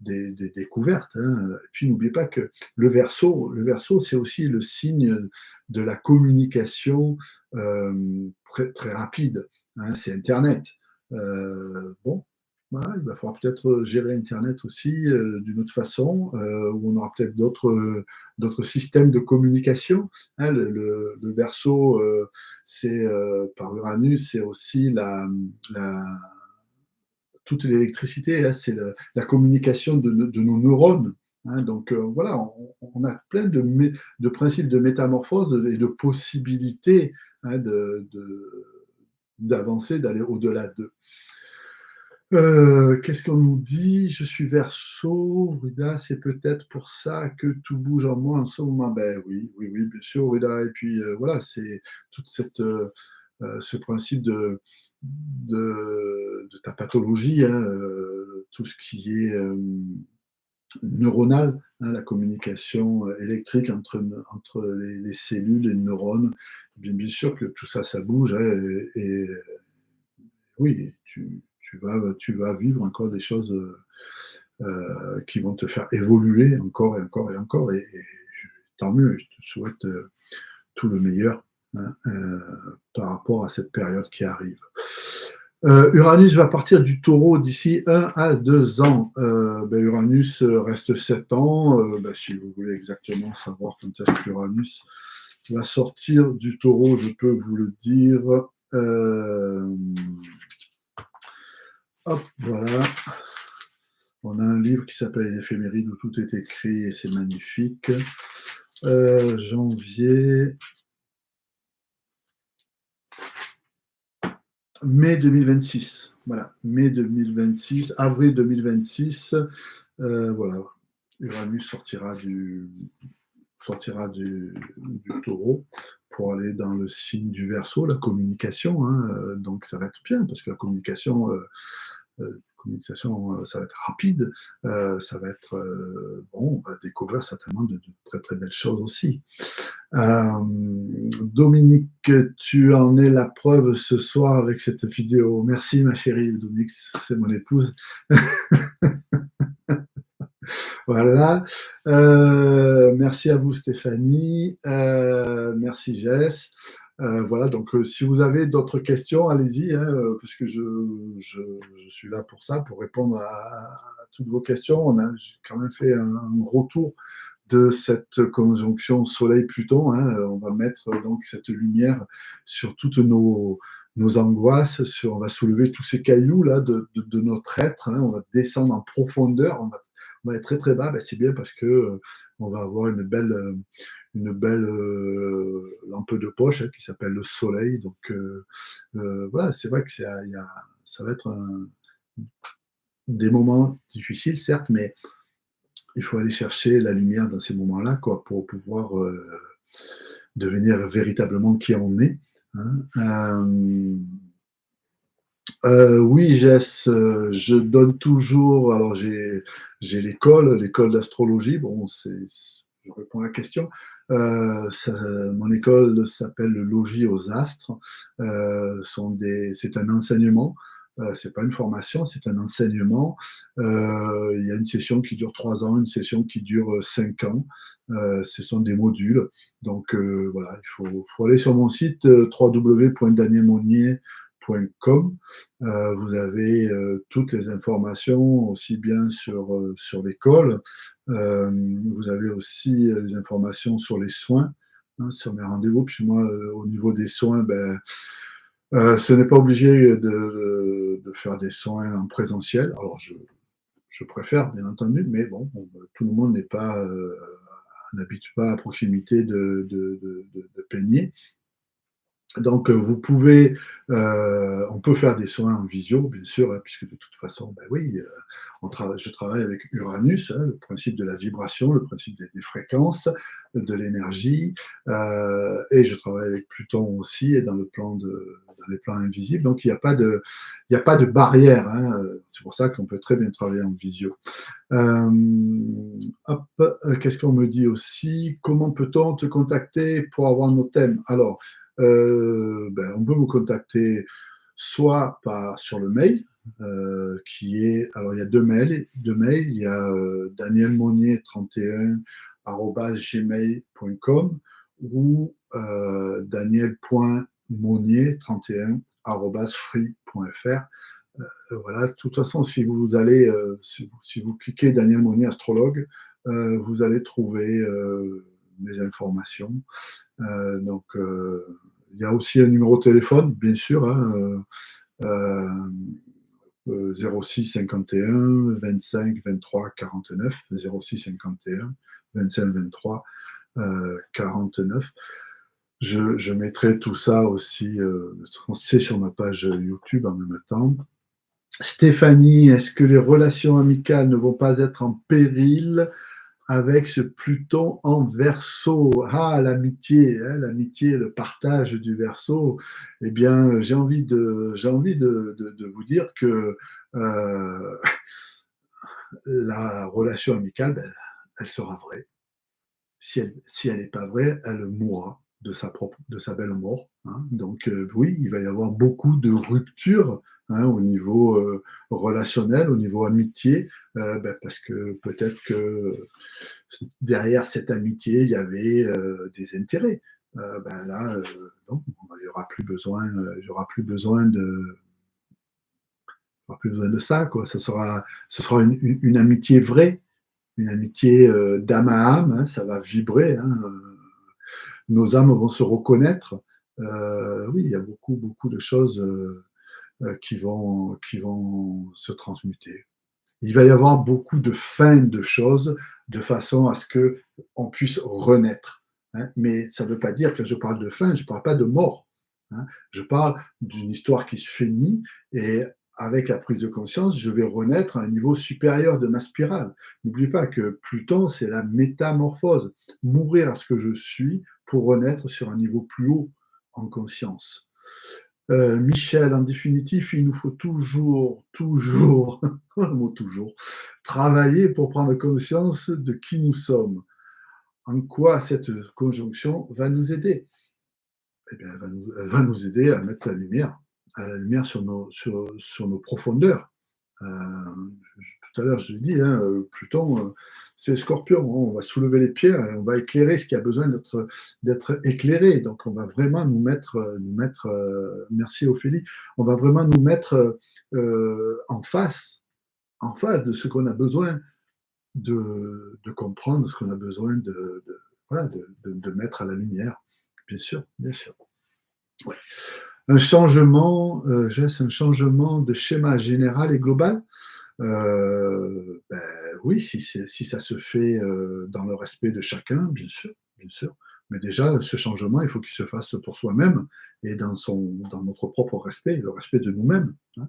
des découvertes, hein. Et puis n'oubliez pas que le verso, c'est aussi le signe de la communication très, très rapide, hein. C'est Internet. Bon, voilà, il va falloir peut-être gérer Internet aussi d'une autre façon, où on aura peut-être d'autres systèmes de communication, hein. Le verso, c'est par Uranus, c'est aussi la toute l'électricité, hein, c'est la communication de nos neurones, hein. Donc voilà, on a plein de principes de métamorphose et de possibilités, hein, d'avancer, d'aller au-delà d'eux. Qu'est-ce qu'on nous dit? Je suis Verseau, Ruda, c'est peut-être pour ça que tout bouge en moi en ce moment. Ben oui, oui, oui, bien sûr, Ruda. Et puis voilà, c'est toute ce principe de ta pathologie, hein, tout ce qui est neuronal, hein, la communication électrique entre les cellules, les neurones. Bien sûr que tout ça, ça bouge, hein, et oui, tu vas vivre encore des choses qui vont te faire évoluer encore et encore et encore. Et tant mieux, je te souhaite tout le meilleur, hein, par rapport à cette période qui arrive. Uranus va partir du taureau d'ici 1 à 2 ans. Ben, Uranus reste 7 ans. Ben, si vous voulez exactement savoir quand est-ce qu'Uranus va sortir du taureau, je peux vous le dire. Hop, voilà. On a un livre qui s'appelle Les éphémérides où tout est écrit et c'est magnifique. Janvier, mai 2026. Voilà, mai 2026, avril 2026. Voilà, Uranus sortira du taureau pour aller dans le signe du Verseau, la communication, hein. Donc ça va être bien parce que la communication, ça va être rapide, ça va être bon, on va découvrir certainement de très très belles choses aussi. Dominique, tu en es la preuve ce soir avec cette vidéo. Merci ma chérie, Dominique, c'est mon épouse. Voilà. Merci à vous Stéphanie. Merci Jess. Voilà, donc si vous avez d'autres questions, allez-y, hein, parce que je suis là pour ça, pour répondre à toutes vos questions. J'ai quand même fait un gros tour de cette conjonction Soleil-Pluton, hein. On va mettre donc cette lumière sur toutes nos angoisses, on va soulever tous ces cailloux là de notre être, hein. On va descendre en profondeur, on va être très très bas. Ben, c'est bien parce que on va avoir une belle lampe de poche, hein, qui s'appelle le soleil. Donc voilà, c'est vrai que ça va être des moments difficiles, certes, mais il faut aller chercher la lumière dans ces moments-là, quoi, pour pouvoir devenir véritablement qui on est, hein. Oui, Jess, je donne toujours. Alors, j'ai l'école d'astrologie. Bon, je réponds à la question. Mon école s'appelle le Logis aux Astres. C'est un enseignement. C'est pas une formation, c'est un enseignement. Il y a une session qui dure 3 ans, une session qui dure 5 ans. Ce sont des modules. Donc voilà, il faut aller sur mon site www.danielmonnier.com. Vous avez toutes les informations, aussi bien sur l'école. Vous avez aussi les informations sur les soins, hein, sur mes rendez-vous. Puis moi, au niveau des soins, ben, Ce n'est pas obligé de faire des soins en présentiel. Alors je préfère bien entendu, mais bon, tout le monde n'est pas, n'habite pas à proximité de Peigné. Donc, vous pouvez, on peut faire des soins en visio, bien sûr, hein, puisque de toute façon, ben oui, je travaille avec Uranus, hein, le principe de la vibration, le principe des fréquences, de l'énergie, et je travaille avec Pluton aussi, et dans les plans invisibles. Donc, il y a pas de barrière, hein, c'est pour ça qu'on peut très bien travailler en visio. Hop, qu'est-ce qu'on me dit aussi? Comment peut-on te contacter pour avoir nos thèmes? Alors, ben, on peut me contacter soit sur le mail, qui est, alors il y a deux mails, il y a danielmonnier31@gmail.com ou daniel.monnier31@free.fr. Voilà, de toute façon, si vous allez, si vous cliquez Daniel Monnier, astrologue, vous allez trouver mes informations. Donc, il y a aussi un numéro de téléphone, bien sûr, hein, 06 51 25 23 49, 06 51 25 23 49. Je mettrai tout ça aussi, c'est sur ma page YouTube en même temps. Stéphanie, est-ce que les relations amicales ne vont pas être en péril avec ce Pluton en Verseau? Ah, l'amitié, hein, l'amitié, le partage du Verseau. Eh bien, j'ai envie de vous dire que la relation amicale, ben, elle sera vraie. Si elle n'est pas vraie, elle mourra de sa belle mort, hein. Donc, oui, il va y avoir beaucoup de ruptures, hein, au niveau relationnel, au niveau amitié, ben, parce que peut-être que derrière cette amitié, il y avait des intérêts. Ben là, non, il n'y aura plus besoin, il y aura plus besoin de, il y aura plus besoin de ça, quoi. Ce sera une amitié vraie, une amitié d'âme à âme, hein, ça va vibrer, hein, nos âmes vont se reconnaître. Oui, il y a beaucoup, beaucoup de choses qui vont se transmuter. Il va y avoir beaucoup de fins de choses de façon à ce que on puisse renaître, hein. Mais ça ne veut pas dire, que je parle de fin, je ne parle pas de mort, hein. Je parle d'une histoire qui se finit et avec la prise de conscience, je vais renaître à un niveau supérieur de ma spirale. N'oublie pas que Pluton, c'est la métamorphose, mourir à ce que je suis pour renaître sur un niveau plus haut en conscience. Michel, en définitif, il nous faut toujours, toujours, le mot toujours, travailler pour prendre conscience de qui nous sommes. En quoi cette conjonction va nous aider? Eh bien, elle va nous aider à mettre la lumière sur nos profondeurs. Tout à l'heure, je l'ai dit, hein, Pluton, c'est Scorpion, hein, on va soulever les pierres et on va éclairer ce qui a besoin d'être éclairé. Donc, on va vraiment merci Ophélie, on va vraiment nous mettre en face de ce qu'on a besoin de comprendre, de ce qu'on a besoin voilà, de mettre à la lumière. Bien sûr, bien sûr. Ouais. Un changement, Jess, un changement de schéma général et global. Ben, oui, si ça se fait dans le respect de chacun, bien sûr, bien sûr. Mais déjà, ce changement, il faut qu'il se fasse pour soi-même et dans notre propre respect, le respect de nous-mêmes, hein.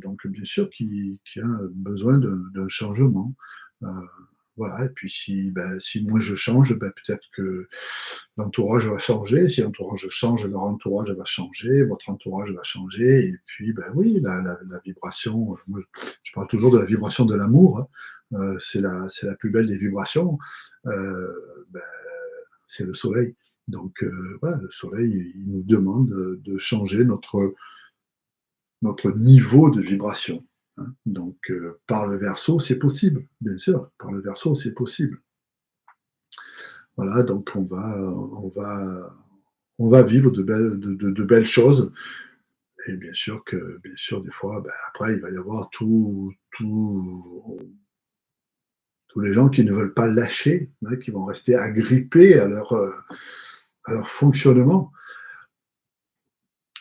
Donc, bien sûr qu'il y a besoin d'un changement. Euh, voilà, et puis si moi je change, ben, peut-être que l'entourage va changer. Si l'entourage change, leur entourage va changer, votre entourage va changer. Et puis, ben oui, la vibration, moi, je parle toujours de la vibration de l'amour, hein. C'est la plus belle des vibrations. Ben, c'est le soleil. Donc, voilà, le soleil, il nous demande de changer notre niveau de vibration, hein. Donc, par le verso, c'est possible, bien sûr. Par le verso, c'est possible. Voilà, donc on va vivre de belles choses. Et bien sûr, des fois, ben, après, il va y avoir tous les gens qui ne veulent pas lâcher, hein, qui vont rester agrippés à leur fonctionnement.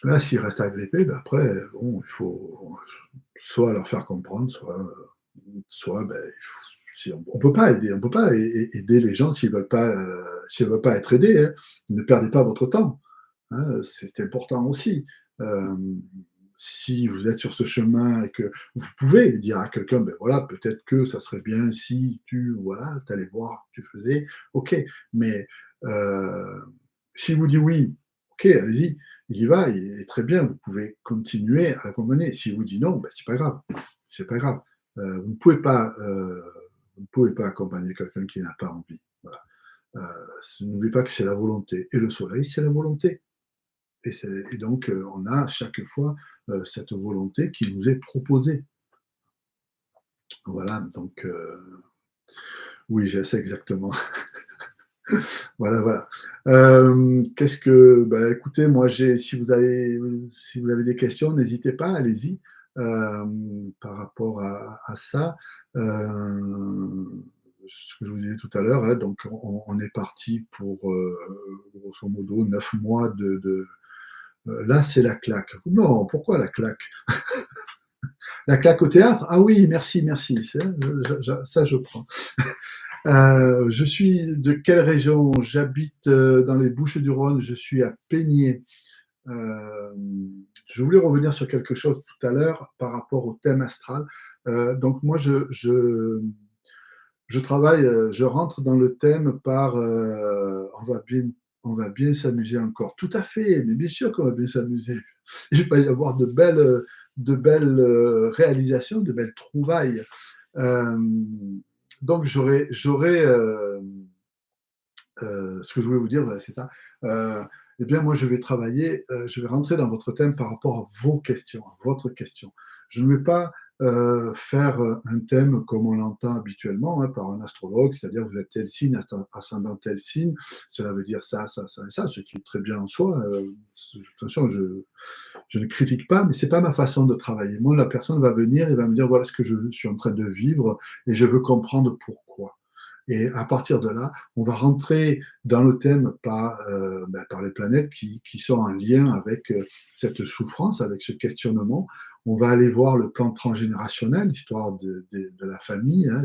Là, s'ils restent agrippés, ben après, bon, il faut soit leur faire comprendre, soit, ben, si on peut pas aider, on peut pas aider les gens s'ils veulent pas être aidés, hein. Ne perdez pas votre temps, hein, c'est important aussi. Hem, Si vous êtes sur ce chemin et que vous pouvez dire à quelqu'un: «Ben voilà, peut-être que ça serait bien si tu voilà, tu allais voir, tu faisais». OK, mais heu, s'il vous dit: «Oui», OK, allez-y, il y va et très bien, vous pouvez continuer à l'accompagner. S'il vous dit: «Non», ben c'est pas grave, c'est pas grave. Vous ne pouvez pas, vous ne pouvez pas accompagner quelqu'un qui n'a pas envie. Voilà. N'oubliez pas que c'est la volonté et le soleil, c'est la volonté et donc on a chaque fois, cette volonté qui nous est proposée. Voilà, donc oui, j'ai assez exactement. Voilà, voilà. Qu'est-ce que bah, écoutez, moi, j'ai si vous avez des questions, n'hésitez pas, allez-y, par rapport à ça. Ce que je vous disais tout à l'heure, hein, donc on est parti pour, grosso modo 9 mois là, c'est la claque. Non, pourquoi la claque? La claque au théâtre? Ah oui, merci, merci, c'est ça je prends. Je suis de quelle région? J'habite, dans les Bouches-du-Rhône, je suis à Peigné. Je voulais revenir sur quelque chose tout à l'heure par rapport au thème astral. Donc moi je travaille, je rentre dans le thème par, on va bien s'amuser encore. Tout à fait, mais bien sûr qu'on va bien s'amuser. Il va y avoir de belles, réalisations, de belles trouvailles. Donc ce que je voulais vous dire, voilà, c'est ça. Heu, eh bien, moi, je vais travailler, je vais rentrer dans votre thème par rapport à vos questions, à votre question. Je ne vais pas, faire, un thème comme on l'entend habituellement, hein, par un astrologue, c'est-à-dire vous êtes tel signe, ascendant tel signe, cela veut dire ça, ça, ça et ça, ce qui est très bien en soi, attention, je ne critique pas, mais c'est pas ma façon de travailler. Moi, la personne va venir et va me dire: «Voilà ce que je suis en train de vivre et je veux comprendre pourquoi». Et à partir de là, on va rentrer dans le thème par les planètes qui sont en lien avec cette souffrance, avec ce questionnement. On va aller voir le plan transgénérationnel, l'histoire de la famille, hein,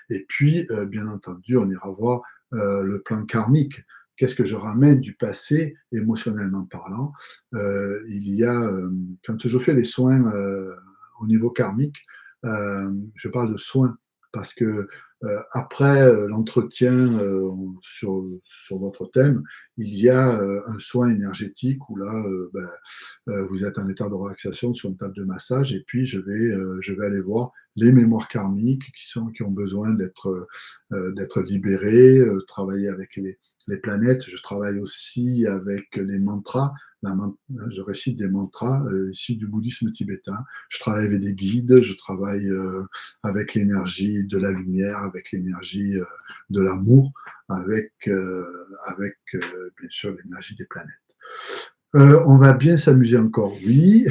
et puis, bien entendu, on ira voir le plan karmique. Qu'est-ce que je ramène du passé, émotionnellement parlant? Il y a, quand je fais les soins au niveau karmique, je parle de soins parce que après l'entretien sur votre thème, il y a un soin énergétique où là, vous êtes en état de relaxation sur une table de massage et puis je vais aller voir les mémoires karmiques qui ont besoin d'être libérées, travailler avec les planètes. Je travaille aussi avec les mantras. Je récite des mantras issus du bouddhisme tibétain. Je travaille avec des guides, je travaille avec l'énergie de la lumière, avec l'énergie de l'amour, avec bien sûr l'énergie des planètes. On va bien s'amuser encore, oui.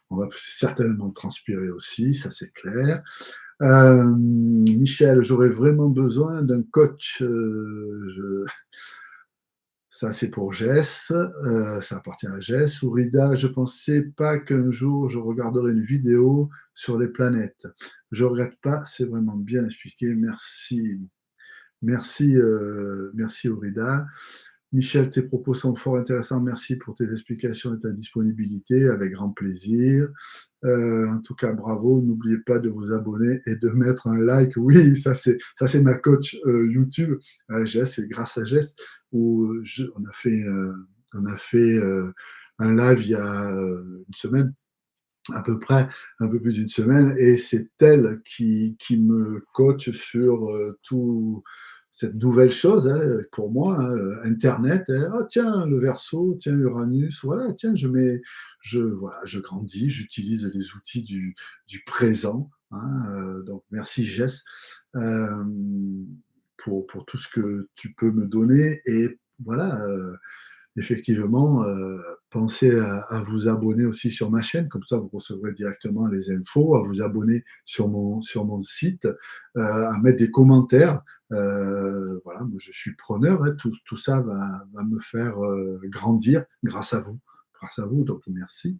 On va certainement transpirer aussi, ça c'est clair. Michel, j'aurais vraiment besoin d'un coach. Ça c'est pour Jess, ça appartient à Jess. Ourida, je pensais pas qu'un jour je regarderais une vidéo sur les planètes. Je regrette pas, c'est vraiment bien expliqué. Merci. Merci, merci Aurida. Michel, tes propos sont fort intéressants. Merci pour tes explications et ta disponibilité. Avec grand plaisir. En tout cas, bravo. N'oubliez pas de vous abonner et de mettre un like. Oui, ça c'est ma coach YouTube, Jess, et grâce à Jess, on a fait un live il y a une semaine à peu près, un peu plus d'une semaine, et c'est elle qui me coach sur tout cette nouvelle chose hein, pour moi, hein, Internet. Hein. Ah, tiens, le Verseau, tiens, Uranus, voilà, tiens, voilà, je grandis, j'utilise les outils du présent. Hein, donc, merci Jess euh, pour tout ce que tu peux me donner. Et voilà, effectivement, pensez à vous abonner aussi sur ma chaîne, comme ça vous recevrez directement les infos, à vous abonner sur mon site, à mettre des commentaires. Voilà, moi je suis preneur, hein, tout ça va me faire grandir grâce à vous. grâce à vous, donc merci.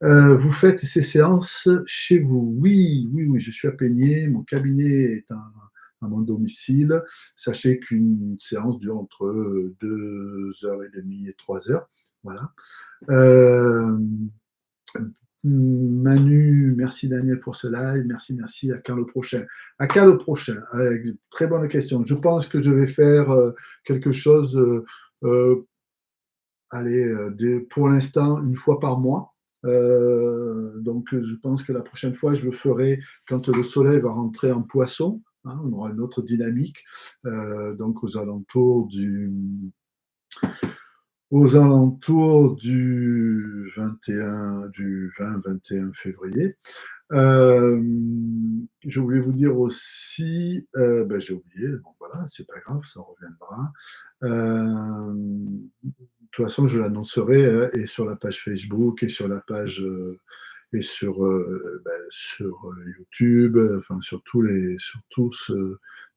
Vous faites ces séances chez vous? Oui, oui, oui, je suis à Peigné, mon cabinet est à mon domicile. Sachez qu'une séance dure entre 2 heures et demie et 3 heures. Voilà. Euh, Manu, merci Daniel pour ce live, merci, merci. À quand le prochain? À quand le prochain? Très bonne question. Je pense que je vais faire quelque chose, allez, pour l'instant, une fois par mois. Donc, je pense que la prochaine fois, je le ferai quand le soleil va rentrer en poisson. Hein, on aura une autre dynamique. Donc, aux alentours du 21, du 20-21 février. Euh, je voulais vous dire aussi, ben, j'ai oublié, bon voilà, c'est pas grave, ça reviendra. De toute façon, je l'annoncerai et sur la page Facebook et sur la page et sur YouTube, enfin sur tous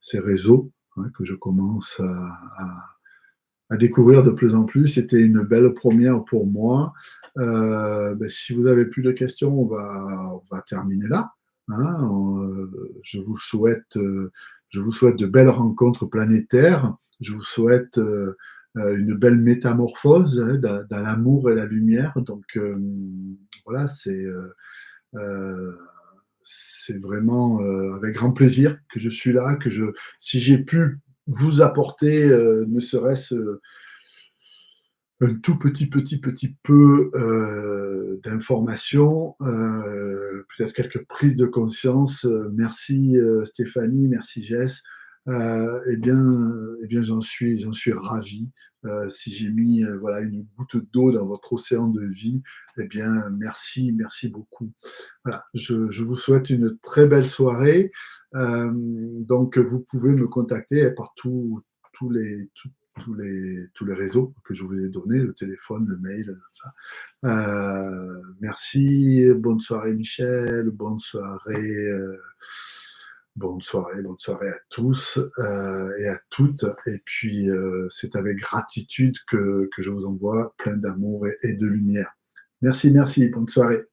ces réseaux hein, que je commence à découvrir de plus en plus. C'était une belle première pour moi. Ben, si vous n'avez plus de questions, on va terminer là. Hein. Je vous souhaite de belles rencontres planétaires. Je vous souhaite une belle métamorphose hein, dans l'amour et la lumière. Donc voilà, euh, c'est vraiment avec grand plaisir que je suis là, si j'ai pu vous apporter ne serait-ce un tout petit peu d'informations, peut-être quelques prises de conscience. Merci Stéphanie, merci Jess. Eh bien j'en suis ravi. Si j'ai mis voilà, une goutte d'eau dans votre océan de vie, eh bien merci, merci beaucoup. Voilà, je vous souhaite une très belle soirée. Donc vous pouvez me contacter par tous les, tous les réseaux que je vous ai donnés, le téléphone, le mail, ça. Merci, bonne soirée Michel, bonne soirée à tous et à toutes. Et puis, c'est avec gratitude que je vous envoie plein d'amour et de lumière. Merci, merci, bonne soirée.